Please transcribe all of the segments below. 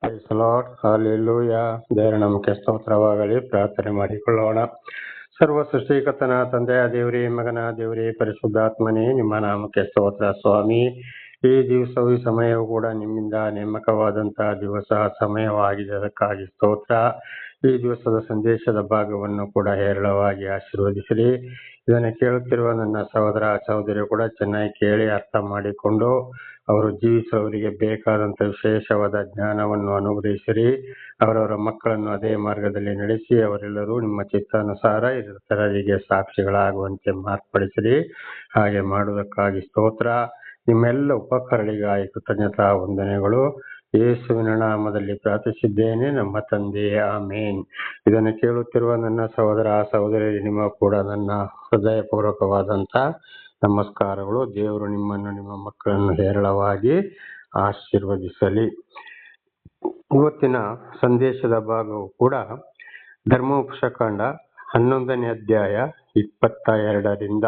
Price lord, hallelujah. ದೇವರ ನಮಗೆ ಸ್ತೋತ್ರವಾಗಲಿ. ಪ್ರಾರ್ಥನೆ ಮಾಡಿಕೊಳ್ಳೋಣ. ಸರ್ವ ಸೃಷ್ಟಿಕರ್ತನ ತಂದೆಯ ದೇವರೇ, ಮಗನ ದೇವರೇ, ಪರಿಶುದ್ಧಾತ್ಮನೇ, ನಿಮ್ಮ ನಾಮಕ್ಕೆ ಸ್ತೋತ್ರ ಸ್ವಾಮಿ. ಈ ದಿವಸವು ಈ ಸಮಯವು ಕೂಡ ನಿಮ್ಮಿಂದ ನೇಮಕವಾದಂತಹ ದಿವಸ ಸಮಯವಾಗಿದೆ, ಅದಕ್ಕಾಗಿ ಸ್ತೋತ್ರ. ಈ ದಿವಸದ ಸಂದೇಶದ ಭಾಗವನ್ನು ಕೂಡ ಹೇರಳವಾಗಿ ಆಶೀರ್ವದಿಸಿರಿ. ಇದನ್ನು ಕೇಳುತ್ತಿರುವ ನನ್ನ ಸಹೋದರ ಸಹೋದರಿಯರು ಕೂಡ ಚೆನ್ನಾಗಿ ಕೇಳಿ ಅರ್ಥ ಮಾಡಿಕೊಂಡು ಅವರು ಜೀವಿಸುವವರಿಗೆ ಬೇಕಾದಂಥ ವಿಶೇಷವಾದ ಜ್ಞಾನವನ್ನು ಅನುಗ್ರಹಿಸಿರಿ. ಅವರವರ ಮಕ್ಕಳನ್ನು ಅದೇ ಮಾರ್ಗದಲ್ಲಿ ನಡೆಸಿ ಅವರೆಲ್ಲರೂ ನಿಮ್ಮ ಚಿತ್ತಾನುಸಾರ ಇತರರಿಗೆ ಸಾಕ್ಷಿಗಳಾಗುವಂತೆ ಮಾರ್ಪಡಿಸಿರಿ. ಹಾಗೆ ಮಾಡುವುದಕ್ಕಾಗಿ ಸ್ತೋತ್ರ. ನಿಮ್ಮೆಲ್ಲ ಉಪಕರಣಗಳಿಗಾಗಿ ಕೃತಜ್ಞತಾ ವಂದನೆಗಳು. ಯೇಸುವಿನ ನಾಮದಲ್ಲಿ ಪ್ರಾರ್ಥಿಸಿದ್ದೇನೆ, ನಮ್ಮ ತಂದೆಯೇ, ಆಮೇನ್. ಇದನ್ನು ಕೇಳುತ್ತಿರುವ ನನ್ನ ಸಹೋದರ ಸಹೋದರಿ, ನಿಮ್ಮ ಕೂಡ ನನ್ನ ಹೃದಯಪೂರ್ವಕವಾದಂಥ ನಮಸ್ಕಾರಗಳು. ದೇವರು ನಿಮ್ಮನ್ನು ನಿಮ್ಮ ಮಕ್ಕಳನ್ನು ಹೇರಳವಾಗಿ ಆಶೀರ್ವದಿಸಲಿ. ಇವತ್ತಿನ ಸಂದೇಶದ ಭಾಗವು ಕೂಡ ಧರ್ಮೋಪದೇಶಕಾಂಡ 11ನೇ ಅಧ್ಯಾಯ 22ರಿಂದ.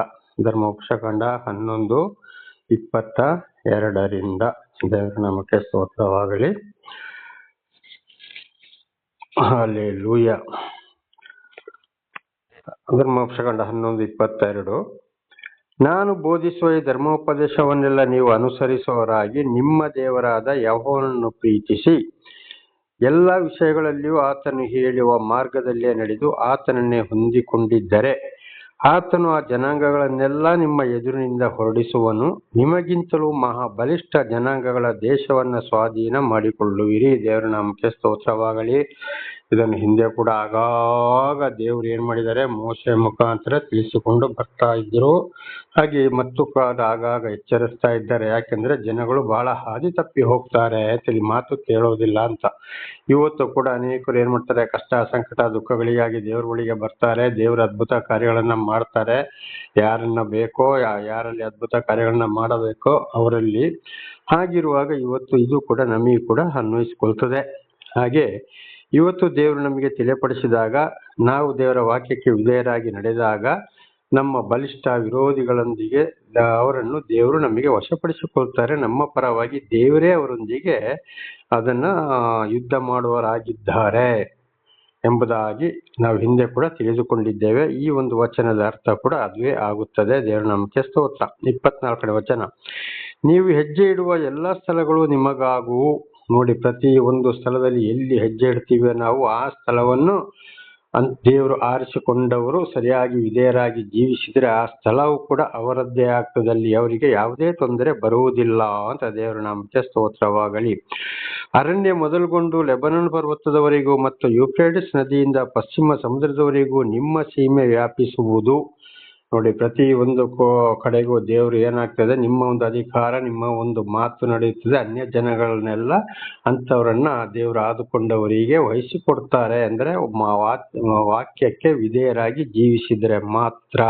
ಧರ್ಮೋಪದೇಶಕಾಂಡ 11:22. ದೇವರ ನಾಮಕ್ಕೆ ಸ್ತೋತ್ರವಾಗಲಿ. ಹಲ್ಲೆಲೂಯಾ. ಧರ್ಮೋಪದೇಶಕಾಂಡ 11:22. ನಾನು ಬೋಧಿಸುವ ಈ ಧರ್ಮೋಪದೇಶವನ್ನೆಲ್ಲ ನೀವು ಅನುಸರಿಸುವವರಾಗಿ ನಿಮ್ಮ ದೇವರಾದ ಯೆಹೋವನನ್ನು ಪ್ರೀತಿಸಿ ಎಲ್ಲ ವಿಷಯಗಳಲ್ಲಿಯೂ ಆತನು ಹೇಳುವ ಮಾರ್ಗದಲ್ಲೇ ನಡೆದು ಆತನನ್ನೇ ಹೊಂದಿಕೊಂಡಿದ್ದರೆ ಆತನು ಆ ಜನಾಂಗಗಳನ್ನೆಲ್ಲ ನಿಮ್ಮ ಎದುರಿನಿಂದ ಹೊರಡಿಸುವನು. ನಿಮಗಿಂತಲೂ ಬಲಿಷ್ಠ ಜನಾಂಗಗಳ ದೇಶವನ್ನು ಸ್ವಾಧೀನ ಮಾಡಿಕೊಳ್ಳುವಿರಿ. ದೇವರ ನಾಮಕ್ಕೆ ಸ್ತೋತ್ರವಾಗಲಿ. ಇದನ್ನು ಹಿಂದೆ ಕೂಡ ಆಗಾಗ ದೇವರು ಏನ್ ಮಾಡಿದ್ದಾರೆ, ಮೋಶೆ ಮುಖಾಂತರ ತಿಳಿಸಿಕೊಂಡು ಬರ್ತಾ ಇದ್ರು. ಹಾಗೆ ಮತ್ತು ಆಗಾಗ ಎಚ್ಚರಿಸ್ತಾ ಇದ್ದಾರೆ. ಯಾಕೆಂದ್ರೆ ಜನಗಳು ಬಹಳ ಹಾದಿ ತಪ್ಪಿ ಹೋಗ್ತಾರೆ, ಮಾತು ಕೇಳೋದಿಲ್ಲ ಅಂತ. ಇವತ್ತು ಕೂಡ ಅನೇಕರು ಏನ್ ಮಾಡ್ತಾರೆ, ಕಷ್ಟ ಸಂಕಟ ದುಃಖಗಳಿಗಾಗಿ ದೇವ್ರ ಬಳಿಗೆ ಬರ್ತಾರೆ, ದೇವ್ರ ಅದ್ಭುತ ಕಾರ್ಯಗಳನ್ನ ಮಾಡ್ತಾರೆ. ಯಾರನ್ನ ಬೇಕೋ, ಯಾರಲ್ಲಿ ಅದ್ಭುತ ಕಾರ್ಯಗಳನ್ನ ಮಾಡಬೇಕೋ ಅವರಲ್ಲಿ. ಹಾಗಿರುವಾಗ ಇವತ್ತು ಇದು ಕೂಡ ನಮಗೆ ಕೂಡ ಅನ್ವಯಿಸಿಕೊಳ್ತದೆ. ಹಾಗೆ ಇವತ್ತು ದೇವರು ನಮಗೆ ತಿಳಿಯಪಡಿಸಿದಾಗ, ನಾವು ದೇವರ ವಾಕ್ಯಕ್ಕೆ ವಿಧೇಯರಾಗಿ ನಡೆದಾಗ ನಮ್ಮ ಬಲಿಷ್ಠ ವಿರೋಧಿಗಳೊಂದಿಗೆ ಅವರನ್ನು ದೇವರು ನಮಗೆ ವಶಪಡಿಸಿಕೊಳ್ತಾರೆ. ನಮ್ಮ ಪರವಾಗಿ ದೇವರೇ ಅವರೊಂದಿಗೆ ಅದನ್ನ ಯುದ್ಧ ಮಾಡುವವರಾಗಿದ್ದಾರೆ ಎಂಬುದಾಗಿ ನಾವು ಹಿಂದೆ ಕೂಡ ತಿಳಿದುಕೊಂಡಿದ್ದೇವೆ. ಈ ಒಂದು ವಚನದ ಅರ್ಥ ಕೂಡ ಅದುವೇ ಆಗುತ್ತದೆ. ದೇವರ ನಾಮಕ್ಕೆ ಸ್ತೋತ್ರ. 24ನೇ ವಚನ. ನೀವು ಹೆಜ್ಜೆ ಇಡುವ ಎಲ್ಲ ಸ್ಥಳಗಳು ನಿಮಗಾಗುವು. ನೋಡಿ, ಪ್ರತಿ ಒಂದು ಸ್ಥಳದಲ್ಲಿ ಎಲ್ಲಿ ಹೆಜ್ಜೆ ಇಡ್ತೀವಿ ನಾವು, ಆ ಸ್ಥಳವನ್ನು ದೇವರು ಆರಿಸಿಕೊಂಡವರು ಸರಿಯಾಗಿ ವಿಧೇಯರಾಗಿ ಜೀವಿಸಿದ್ರೆ ಆ ಸ್ಥಳವು ಕೂಡ ಅವರದ್ದೇ ಆಗ್ತದೆ. ಅಲ್ಲಿ ಅವರಿಗೆ ಯಾವುದೇ ತೊಂದರೆ ಬರುವುದಿಲ್ಲ ಅಂತ ದೇವರ ನಾಮಕ್ಕೆ ಸ್ತೋತ್ರವಾಗಲಿ. ಅರಣ್ಯ ಮೊದಲುಗೊಂಡು ಲೆಬನನ್ ಪರ್ವತದವರೆಗೂ ಮತ್ತು ಯೂಫ್ರೇಟಿಸ್ ನದಿಯಿಂದ ಪಶ್ಚಿಮ ಸಮುದ್ರದವರೆಗೂ ನಿಮ್ಮ ಸೀಮೆ ವ್ಯಾಪಿಸುವುದು. ನೋಡಿ, ಪ್ರತಿ ಒಂದು ಕಡೆಗೂ ದೇವರು ಏನಾಗ್ತದೆ, ನಿಮ್ಮ ಒಂದು ಅಧಿಕಾರ, ನಿಮ್ಮ ಒಂದು ಮಾತು ನಡೆಯುತ್ತದೆ. ಅನ್ಯ ಜನಗಳನ್ನೆಲ್ಲ ಅಂಥವ್ರನ್ನ ದೇವರು ಆದುಕೊಂಡವರಿಗೆ ವಹಿಸಿಕೊಡ್ತಾರೆ. ಅಂದ್ರೆ ವಾಕ್ಯಕ್ಕೆ ವಿಧೇಯರಾಗಿ ಜೀವಿಸಿದ್ರೆ ಮಾತ್ರ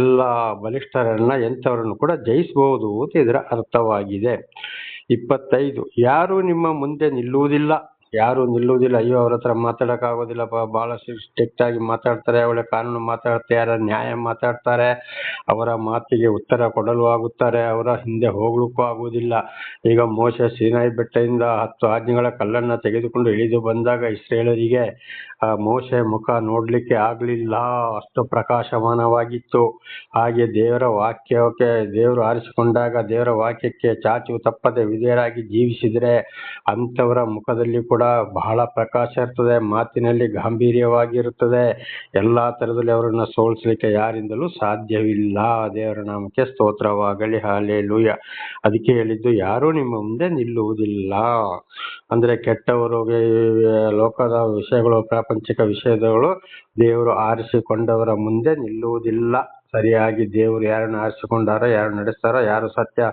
ಎಲ್ಲ ಬಲಿಷ್ಠರನ್ನ ಎಂಥವ್ರನ್ನು ಕೂಡ ಜಯಿಸಬಹುದು ಅಂತ ಇದರ ಅರ್ಥವಾಗಿದೆ. 25. ಯಾರು ನಿಮ್ಮ ಮುಂದೆ ನಿಲ್ಲುವುದಿಲ್ಲ. ಅಯ್ಯೋ, ಅವ್ರ ಹತ್ರ ಮಾತಾಡಕ್ಕಾಗೋದಿಲ್ಲ, ಬಹಳ ಸ್ಟ್ರಿಕ್ಟ್ ಆಗಿ ಮಾತಾಡ್ತಾರೆ, ಒಳ್ಳೆ ಕಾನೂನು ಮಾತಾಡ್ತಾರೆ, ನ್ಯಾಯ ಮಾತಾಡ್ತಾರೆ, ಅವರ ಮಾತಿಗೆ ಉತ್ತರ ಕೊಡಲು ಆಗುತ್ತಾರೆ, ಅವರ ಹಿಂದೆ ಹೋಗ್ಲಿಕ್ಕೂ ಆಗುವುದಿಲ್ಲ. ಈಗ ಮೋಶೆ ಸೀನಾಯಿ ಬೆಟ್ಟದಿಂದ 10 ಆಜ್ಞೆಗಳ ಕಲ್ಲನ್ನ ತೆಗೆದುಕೊಂಡು ಇಳಿದು ಬಂದಾಗ ಇಸ್ರೇಲರಿಗೆ ಮೋಶೆ ಮುಖ ನೋಡ್ಲಿಕ್ಕೆ ಆಗ್ಲಿಲ್ಲ, ಅಷ್ಟು ಪ್ರಕಾಶಮಾನವಾಗಿತ್ತು. ಹಾಗೆ ದೇವರ ವಾಕ್ಯಕ್ಕೆ ದೇವರು ಆರಿಸಿಕೊಂಡಾಗ ದೇವರ ವಾಕ್ಯಕ್ಕೆ ಚಾಚು ತಪ್ಪದೆ ವಿಧೇಯರಾಗಿ ಜೀವಿಸಿದ್ರೆ ಅಂಥವರ ಮುಖದಲ್ಲಿ ಕೂಡ ಬಹಳ ಪ್ರಕಾಶ ಇರ್ತದೆ, ಮಾತಿನಲ್ಲಿ ಗಾಂಭೀರ್ಯವಾಗಿರುತ್ತದೆ. ಎಲ್ಲಾ ತರದಲ್ಲಿ ಅವರನ್ನ ಸೋಲಿಸಲಿಕ್ಕೆ ಯಾರಿಂದಲೂ ಸಾಧ್ಯವಿಲ್ಲ. ದೇವರ ನಾಮಕ್ಕೆ ಸ್ತೋತ್ರವಾಗಲಿ. ಹಲ್ಲೆಲೂಯಾ. ಅದಕ್ಕೆ ಹೇಳಿದ್ದು, ಯಾರೂ ನಿಮ್ಮ ಮುಂದೆ ನಿಲ್ಲುವುದಿಲ್ಲ. ಅಂದ್ರೆ ಕೆಟ್ಟವರು, ಲೋಕದ ವಿಷಯಗಳು, ಪ್ರಾಪಂಚಿಕ ವಿಷಯಗಳು ದೇವರು ಆರಿಸಿಕೊಂಡವರ ಮುಂದೆ ನಿಲ್ಲುವುದಿಲ್ಲ. ಸರಿಯಾಗಿ ದೇವರು ಯಾರನ್ನು ಆರಿಸಿಕೊಂಡಾರೋ, ಯಾರು ನಡೆಸ್ತಾರೋ, ಯಾರು ಸತ್ಯ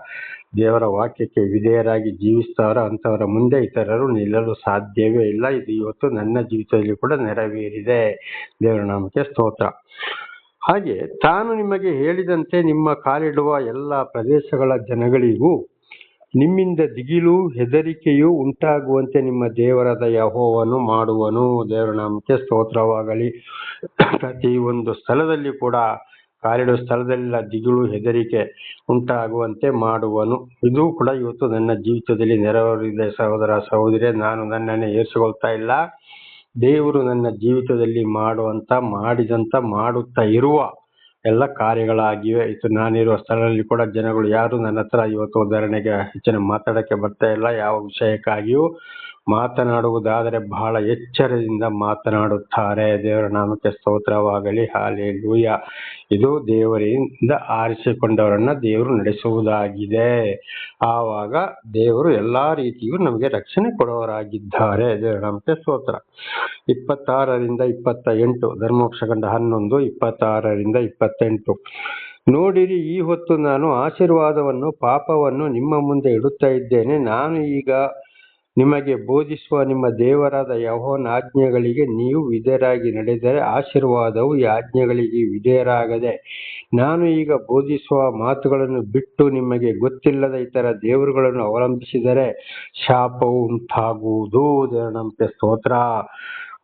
ದೇವರ ವಾಕ್ಯಕ್ಕೆ ವಿಧೇಯರಾಗಿ ಜೀವಿಸ್ತಾರೋ ಅಂಥವರ ಮುಂದೆ ಇತರರು ನಿಲ್ಲಲು ಸಾಧ್ಯವೇ ಇಲ್ಲ. ಇದು ಇವತ್ತು ನನ್ನ ಜೀವಿತದಲ್ಲಿ ಕೂಡ ನೆರವೇರಿದೆ. ದೇವರ ನಾಮಕ್ಕೆ ಸ್ತೋತ್ರ. ಹಾಗೆ ತಾನು ನಿಮಗೆ ಹೇಳಿದಂತೆ ನಿಮ್ಮ ಕಾಲಿಡುವ ಎಲ್ಲ ಪ್ರದೇಶಗಳ ಜನಗಳಿಗೂ ನಿಮ್ಮಿಂದ ದಿಗಿಲು ಹೆದರಿಕೆಯು ಉಂಟಾಗುವಂತೆ ನಿಮ್ಮ ದೇವರಾದ ಯೆಹೋವನು ಮಾಡುವನು. ದೇವರ ನಾಮಕ್ಕೆ ಸ್ತೋತ್ರವಾಗಲಿ. ಪ್ರತಿ ಒಂದು ಸ್ಥಳದಲ್ಲಿ ಕೂಡ ಕಾಲಿಡುವ ಸ್ಥಳದಲ್ಲೆಲ್ಲ ದಿಗಿಲು ಹೆದರಿಕೆ ಉಂಟಾಗುವಂತೆ ಮಾಡುವನು. ಇದು ಕೂಡ ಇವತ್ತು ನನ್ನ ಜೀವಿತದಲ್ಲಿ ನೆರವೇರಿದೆ ಸಹೋದರ ಸಹೋದರಿ. ನಾನು ನನ್ನನ್ನೇ ಏರಿಸಿಕೊಳ್ತಾ ಇಲ್ಲ. ದೇವರು ನನ್ನ ಜೀವಿತದಲ್ಲಿ ಮಾಡಿದಂತ ಮಾಡುತ್ತಾ ಇರುವ ಎಲ್ಲ ಕಾರ್ಯಗಳಾಗಿವೆ. ಇದು ನಾನಿರುವ ಸ್ಥಳದಲ್ಲಿ ಕೂಡ ಜನಗಳು ಯಾರು ನನ್ನ ಹತ್ರ ಇವತ್ತು ಉದಾಹರಣೆಗೆ ಹೆಚ್ಚಿನ ಮಾತಾಡಕ್ಕೆ ಬರ್ತಾ ಇಲ್ಲ. ಯಾವ ವಿಷಯಕ್ಕಾಗಿಯೂ ಮಾತನಾಡುವುದಾದರೆ ಬಹಳ ಎಚ್ಚರದಿಂದ ಮಾತನಾಡುತ್ತಾರೆ. ದೇವರ ನಾಮಕ್ಕೆ ಸ್ತೋತ್ರವಾಗಲಿ. ಹಲ್ಲೆಲೂಯಾ. ಇದು ದೇವರಿಂದ ಆರಿಸಿಕೊಂಡವರನ್ನ ದೇವರು ನಡೆಸುವುದಾಗಿದೆ. ಆವಾಗ ದೇವರು ಎಲ್ಲಾ ರೀತಿಯೂ ನಮಗೆ ರಕ್ಷಣೆ ಕೊಡುವವರಾಗಿದ್ದಾರೆ. ದೇವರ ನಾಮಕ್ಕೆ ಸ್ತೋತ್ರ. 26ರಿಂದ 28 ಧರ್ಮೋಪದೇಶಕಾಂಡ 11, 26ರಿಂದ 28. ನೋಡಿರಿ, ಈ ಹೊತ್ತು ನಾನು ಆಶೀರ್ವಾದವನ್ನು ಪಾಪವನ್ನು ನಿಮ್ಮ ಮುಂದೆ ಇಡುತ್ತಾ ಇದ್ದೇನೆ. ನಾನು ಈಗ ನಿಮಗೆ ಬೋಧಿಸುವ ನಿಮ್ಮ ದೇವರಾದ ಯೆಹೋವನ ಆಜ್ಞೆಗಳಿಗೆ ನೀವು ವಿಧೇಯರಾಗಿ ನಡೆದರೆ ಆಶೀರ್ವಾದವು ಈ ಆಜ್ಞೆಗಳಿಗೆ ವಿಧೇಯರಾಗದೆ ನಾನು ಈಗ ಬೋಧಿಸುವ ಮಾತುಗಳನ್ನು ಬಿಟ್ಟು ನಿಮಗೆ ಗೊತ್ತಿಲ್ಲದ ಇತರ ದೇವರುಗಳನ್ನು ಅವಲಂಬಿಸಿದರೆ ಶಾಪವು ಉಂಟಾಗುವುದು. ದೇವರ ನಾಮಕ್ಕೆ ಸ್ತೋತ್ರ.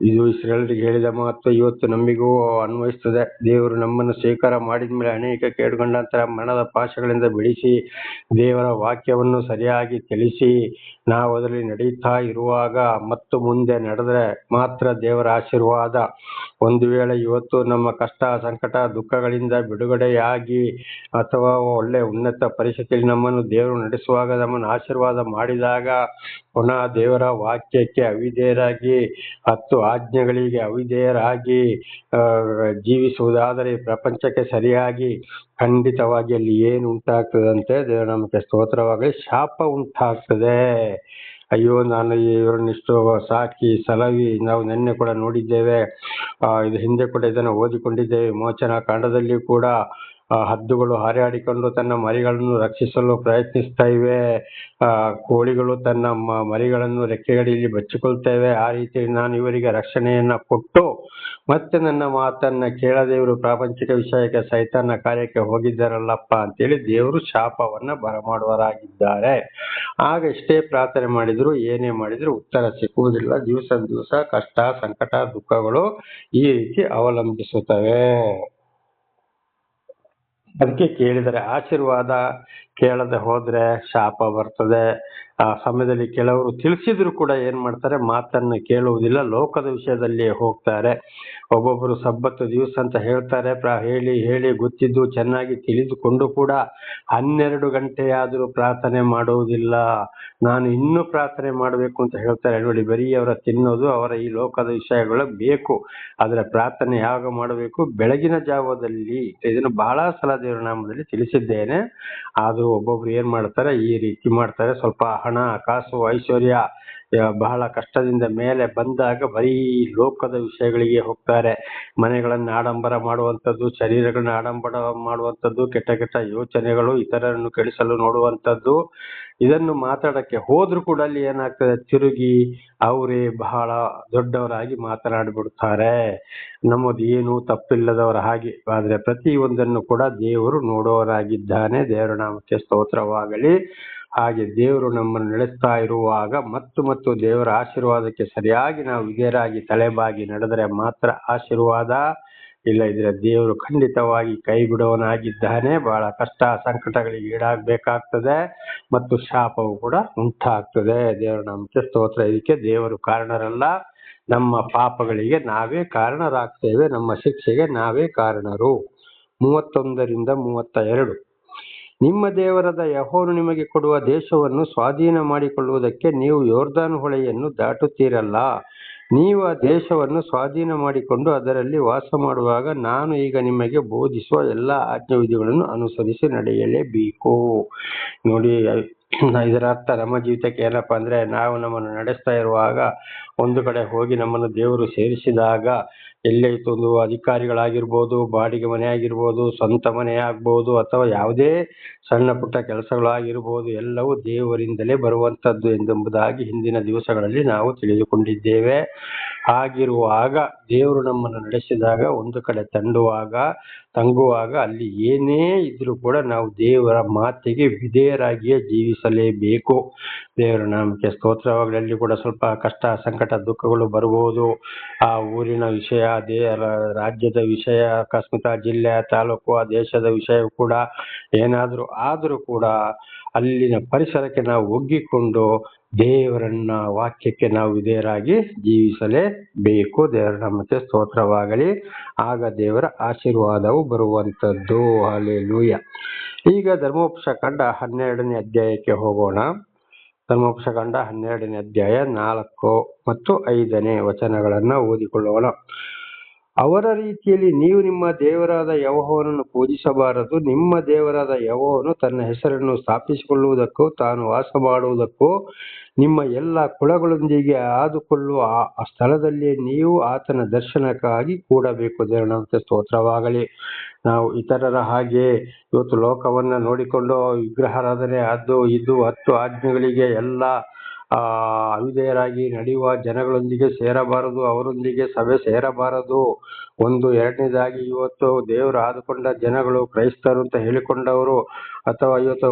ಇದು ಇಸ್ರಾಯೇಲರಿಗೆ ಹೇಳಿದ ಮಾತು ಇವತ್ತು ನಮಗೂ ಅನ್ವಯಿಸ್ತದೆ. ದೇವರು ನಮ್ಮನ್ನು ಸ್ವೀಕಾರ ಮಾಡಿದ ಮೇಲೆ ಅನೇಕ ಕೇಡುಕೊಂಡಂತರ ಮರಣದ ಪಾಶಗಳಿಂದ ಬಿಡಿಸಿ ದೇವರ ವಾಕ್ಯವನ್ನು ಸರಿಯಾಗಿ ತಿಳಿಸಿ ನಾವು ಅದರಲ್ಲಿ ನಡೀತಾ ಇರುವಾಗ ಮತ್ತು ಮುಂದೆ ನಡೆದ್ರೆ ಮಾತ್ರ ದೇವರ ಆಶೀರ್ವಾದ. ಒಂದು ವೇಳೆ ಇವತ್ತು ನಮ್ಮ ಕಷ್ಟ ಸಂಕಟ ದುಃಖಗಳಿಂದ ಬಿಡುಗಡೆಯಾಗಿ ಅಥವಾ ಒಳ್ಳೆ ಉನ್ನತ ಪರಿಸ್ಥಿತಿಯಲ್ಲಿ ನಮ್ಮನ್ನು ದೇವರು ನಡೆಸುವಾಗ ನಮ್ಮನ್ನು ಆಶೀರ್ವಾದ ಮಾಡಿದಾಗ ಪುನಃ ದೇವರ ವಾಕ್ಯಕ್ಕೆ ಅವಿಧೇಯರಾಗಿ 10 ಆಜ್ಞೆಗಳಿಗೆ ಅವಿಧೇಯರಾಗಿ ಜೀವಿಸುವುದಾದರೆ ಪ್ರಪಂಚಕ್ಕೆ ಸರಿಯಾಗಿ ಖಂಡಿತವಾಗಿ ಅಲ್ಲಿ ಏನು ಉಂಟಾಗ್ತದಂತೆ ದೇವರ ನಮಗೆ ಸ್ತೋತ್ರವಾಗಲಿ, ಶಾಪ ಉಂಟಾಗ್ತದೆ. ಅಯ್ಯೋ, ನಾನು ಇವರನ್ನಿಷ್ಟು ಸಾಕಿ ಸಲವಿ, ನಾವು ನಿನ್ನೆ ಕೂಡ ನೋಡಿದ್ದೇವೆ, ಇದು ಹಿಂದೆ ಕೂಡ ಇದನ್ನು ಓದಿಕೊಂಡಿದ್ದೇವೆ. ಮೋಚನ ಕಾಂಡದಲ್ಲಿ ಕೂಡ ಹದ್ದುಗಳು ಹಾರಾಡಿಕೊಂಡು ತನ್ನ ಮರಿಗಳನ್ನು ರಕ್ಷಿಸಲು ಪ್ರಯತ್ನಿಸ್ತಾ ಇವೆ. ಕೋಳಿಗಳು ತನ್ನ ಮರಿಗಳನ್ನು ರೆಕ್ಕೆಗಡಿಯಲ್ಲಿ ಬಚ್ಚಿಕೊಳ್ತೇವೆ. ಆ ರೀತಿ ನಾನು ಇವರಿಗೆ ರಕ್ಷಣೆಯನ್ನ ಕೊಟ್ಟು ಮತ್ತೆ ನನ್ನ ಮಾತನ್ನ ಕೇಳದೆ ಇವರು ಪ್ರಾಪಂಚಿಕ ವಿಷಯಕ್ಕೆ ಸೈತಾನ ಕಾರ್ಯಕ್ಕೆ ಹೋಗಿದ್ದಾರಲ್ಲಪ್ಪ ಅಂತೇಳಿ ದೇವರು ಶಾಪವನ್ನ ಬರಮಾಡುವರಾಗಿದ್ದಾರೆ. ಆಗ ಎಷ್ಟೇ ಪ್ರಾರ್ಥನೆ ಮಾಡಿದ್ರು ಏನೇ ಮಾಡಿದ್ರು ಉತ್ತರ ಸಿಕ್ಕುವುದಿಲ್ಲ. ದಿವಸ ಕಷ್ಟ ಸಂಕಟ ದುಃಖಗಳು ಈ ರೀತಿ ಅವಲಂಬಿಸುತ್ತವೆ. ಅದಕ್ಕೆ ಕೇಳಿದರೆ ಆಶೀರ್ವಾದ, ಕೇಳದೆ ಹೋದ್ರೆ ಶಾಪ ಬರ್ತದೆ. ಆ ಸಮಯದಲ್ಲಿ ಕೆಲವರು ತಿಳಿಸಿದ್ರು ಕೂಡ ಏನ್ ಮಾಡ್ತಾರೆ, ಮಾತನ್ನ ಕೇಳುವುದಿಲ್ಲ, ಲೋಕದ ವಿಷಯದಲ್ಲಿ ಹೋಗ್ತಾರೆ. ಒಬ್ಬೊಬ್ಬರು ಸಬ್ಬತ್ತು ದಿವಸ ಅಂತ ಹೇಳ್ತಾರೆ, ಹೇಳಿ ಗೊತ್ತಿದ್ದು ಚೆನ್ನಾಗಿ ತಿಳಿದುಕೊಂಡು ಕೂಡ 12 ಗಂಟೆಯಾದರೂ ಪ್ರಾರ್ಥನೆ ಮಾಡುವುದಿಲ್ಲ. ನಾನು ಇನ್ನೂ ಪ್ರಾರ್ಥನೆ ಮಾಡಬೇಕು ಅಂತ ಹೇಳ್ತಾರೆ. ನೋಡಿ, ಬರೀ ಅವರ ತಿನ್ನೋದು, ಅವರ ಈ ಲೋಕದ ವಿಷಯಗಳು ಬೇಕು. ಆದ್ರೆ ಪ್ರಾರ್ಥನೆ ಯಾವಾಗ ಮಾಡಬೇಕು? ಬೆಳಗಿನ ಜಾವದಲ್ಲಿ. ಇದನ್ನು ಬಹಳ ಸಲ ದೇವರ ನಾಮದಲ್ಲಿ ತಿಳಿಸಿದ್ದೇನೆ. ಆದ್ರೂ ಒಬ್ಬೊಬ್ರು ಏನ್ ಮಾಡ್ತಾರೆ, ಈ ರೀತಿ ಮಾಡ್ತಾರೆ. ಸ್ವಲ್ಪ ಹಣ ಕಾಸು ಐಶ್ವರ್ಯ ಬಹಳ ಕಷ್ಟದಿಂದ ಮೇಲೆ ಬಂದಾಗ ಬರೀ ಲೋಕದ ವಿಷಯಗಳಿಗೆ ಹೋಗ್ತಾರೆ. ಮನೆಗಳನ್ನ ಆಡಂಬರ ಮಾಡುವಂಥದ್ದು, ಶರೀರಗಳನ್ನ ಆಡಂಬರ ಮಾಡುವಂಥದ್ದು, ಕೆಟ್ಟ ಯೋಚನೆಗಳು, ಇತರರನ್ನು ಕೆಡಿಸಲು ನೋಡುವಂಥದ್ದು, ಇದನ್ನು ಮಾತಾಡಕ್ಕೆ ಹೋದ್ರು ಕೂಡ ಅಲ್ಲಿ ಏನಾಗ್ತದೆ, ತಿರುಗಿ ಅವರೇ ಬಹಳ ದೊಡ್ಡವರಾಗಿ ಮಾತನಾಡಿಬಿಡ್ತಾರೆ. ನಮ್ಮದು ಏನು ತಪ್ಪಿಲ್ಲದವರ ಹಾಗೆ. ಆದ್ರೆ ಪ್ರತಿ ಒಂದನ್ನು ಕೂಡ ದೇವರು ನೋಡುವವರಾಗಿದ್ದಾನೆ. ದೇವರ ನಾಮಕ್ಕೆ ಸ್ತೋತ್ರವಾಗಲಿ. ಹಾಗೆ ದೇವರು ನಮ್ಮನ್ನು ನಡೆಸ್ತಾ ಇರುವಾಗ ಮತ್ತು ದೇವರ ಆಶೀರ್ವಾದಕ್ಕೆ ಸರಿಯಾಗಿ ನಾವು ವಿಧೇಯರಾಗಿ ತಲೆಬಾಗಿ ನಡೆದರೆ ಮಾತ್ರ ಆಶೀರ್ವಾದ. ಇಲ್ಲದಿದ್ರೆ ದೇವರು ಖಂಡಿತವಾಗಿ ಕೈ ಬಿಡುವವನಾಗಿದ್ದಾನೆ. ಬಹಳ ಕಷ್ಟ ಸಂಕಟಗಳಿಗೆ ಈಡಾಗಬೇಕಾಗ್ತದೆ ಮತ್ತು ಶಾಪವು ಕೂಡ ಉಂಟಾಗ್ತದೆ. ದೇವರ ನಾಮಕ್ಕೆ ಸ್ತೋತ್ರ. ಇದಕ್ಕೆ ದೇವರು ಕಾರಣರಲ್ಲ, ನಮ್ಮ ಪಾಪಗಳಿಗೆ ನಾವೇ ಕಾರಣರಾಗ್ತೇವೆ, ನಮ್ಮ ಶಿಕ್ಷೆಗೆ ನಾವೇ ಕಾರಣರು. 31ರಿಂದ 32. ನಿಮ್ಮ ದೇವರಾದ ಯೆಹೋವನು ನಿಮಗೆ ಕೊಡುವ ದೇಶವನ್ನು ಸ್ವಾಧೀನ ಮಾಡಿಕೊಳ್ಳುವುದಕ್ಕೆ ನೀವು ಯೊರ್ದಾನ್ ಹೊಳೆಯನ್ನು ದಾಟುತ್ತೀರಲ್ಲ. ನೀವು ಆ ದೇಶವನ್ನು ಸ್ವಾಧೀನ ಮಾಡಿಕೊಂಡು ಅದರಲ್ಲಿ ವಾಸ ಮಾಡುವಾಗ ನಾನು ಈಗ ನಿಮಗೆ ಬೋಧಿಸುವ ಎಲ್ಲಾ ಆಜ್ಞಾವಿಧಿಗಳನ್ನು ಅನುಸರಿಸಿ ನಡೆಯಲೇಬೇಕು. ನೋಡಿ, ಇದರ ಅರ್ಥ ನಮ್ಮ ಜೀವಿತಕ್ಕೆ ಏನಪ್ಪಾ ಅಂದ್ರೆ, ನಾವು ನಮ್ಮನ್ನು ನಡೆಸ್ತಾ ಇರುವಾಗ ಒಂದು ಕಡೆ ಹೋಗಿ ನಮ್ಮನ್ನು ದೇವರು ಸೇರಿಸಿದಾಗ ಎಲ್ಲೇ ಒಂದು ಅಧಿಕಾರಿಗಳಾಗಿರ್ಬೋದು, ಬಾಡಿಗೆ ಮನೆ ಆಗಿರ್ಬೋದು, ಸ್ವಂತ ಮನೆ ಆಗ್ಬೋದು, ಅಥವಾ ಯಾವುದೇ ಸಣ್ಣ ಪುಟ್ಟ ಕೆಲಸಗಳಾಗಿರ್ಬೋದು, ಎಲ್ಲವೂ ದೇವರಿಂದಲೇ ಬರುವಂತದ್ದು ಎಂಬುದಾಗಿ ಹಿಂದಿನ ದಿವಸಗಳಲ್ಲಿ ನಾವು ತಿಳಿದುಕೊಂಡಿದ್ದೇವೆ. ಆಗಿರುವಾಗ ದೇವರು ನಮ್ಮನ್ನು ನಡೆಸಿದಾಗ ಒಂದು ಕಡೆ ತಂಗುವಾಗ ಅಲ್ಲಿ ಏನೇ ಇದ್ರೂ ಕೂಡ ನಾವು ದೇವರ ಮಾತಿಗೆ ವಿಧೇಯರಾಗಿಯೇ ಜೀವಿಸಲೇಬೇಕು. ದೇವರ ನಾಮಕ್ಕೆ ಸ್ತೋತ್ರವಾಗಲಿ. ಅಲ್ಲಿ ಕೂಡ ಸ್ವಲ್ಪ ಕಷ್ಟ ಸಂಕಟ ದುಃಖಗಳು ಬರಬಹುದು. ಆ ಊರಿನ ವಿಷಯ, ರಾಜ್ಯದ ವಿಷಯ, ಅಕಸ್ಮಾತ್ ಜಿಲ್ಲೆ ತಾಲೂಕು ಆ ದೇಶದ ವಿಷಯ ಕೂಡ ಏನಾದರೂ ಆದರೂ ಕೂಡ ಅಲ್ಲಿನ ಪರಿಸರಕ್ಕೆ ನಾವು ಒಗ್ಗಿಕೊಂಡು ದೇವರನ್ನ ವಾಕ್ಯಕ್ಕೆ ನಾವು ವಿಧೇಯರಾಗಿ ಜೀವಿಸಲೇಬೇಕು. ದೇವರ ನಾಮಕ್ಕೆ ಸ್ತೋತ್ರವಾಗಲಿ. ಆಗ ದೇವರ ಆಶೀರ್ವಾದವು ಬರುವಂಥದ್ದು. ಹಲ್ಲೆಲೂಯಾ. ಈಗ ಧರ್ಮೋಪದೇಶಕಾಂಡ 12ನೇ ಅಧ್ಯಾಯಕ್ಕೆ ಹೋಗೋಣ. ಧರ್ಮೋಪದೇಶಕಾಂಡ 12ನೇ ಅಧ್ಯಾಯ 4 ಮತ್ತು 5ನೇ ವಚನಗಳನ್ನು ಓದಿಕೊಳ್ಳೋಣ. ಅವರ ರೀತಿಯಲ್ಲಿ ನೀವು ನಿಮ್ಮ ದೇವರಾದ ಯೆಹೋವನನ್ನು ಪೂಜಿಸಬಾರದು. ನಿಮ್ಮ ದೇವರಾದ ಯೆಹೋವನು ತನ್ನ ಹೆಸರನ್ನು ಸ್ಥಾಪಿಸಿಕೊಳ್ಳುವುದಕ್ಕೂ ತಾನು ವಾಸ ಮಾಡುವುದಕ್ಕೂ ನಿಮ್ಮ ಎಲ್ಲ ಕುಲಗಳೊಂದಿಗೆ ಆದುಕೊಳ್ಳುವ ಆ ಸ್ಥಳದಲ್ಲಿ ನೀವು ಆತನ ದರ್ಶನಕ್ಕಾಗಿ ಕೂಡಬೇಕು. ದೇವರ ಸ್ತೋತ್ರವಾಗಲಿ. ನಾವು ಇತರರ ಹಾಗೆ ಇವತ್ತು ಲೋಕವನ್ನ ನೋಡಿಕೊಂಡು ವಿಗ್ರಹಾರಾಧನೆ ಅದು ಇದು 10 ಆಜ್ಞೆಗಳಿಗೆ ಎಲ್ಲ ಅವಿಧೇಯರಾಗಿ ನಡೆಯುವ ಜನಗಳೊಂದಿಗೆ ಸೇರಬಾರದು, ಅವರೊಂದಿಗೆ ಸಭೆ ಸೇರಬಾರದು. ಎರಡನೇದಾಗಿ ಇವತ್ತು ದೇವರು ಆದುಕೊಂಡ ಜನಗಳು ಕ್ರೈಸ್ತರು ಅಂತ ಹೇಳಿಕೊಂಡವರು ಅಥವಾ ಇವತ್ತು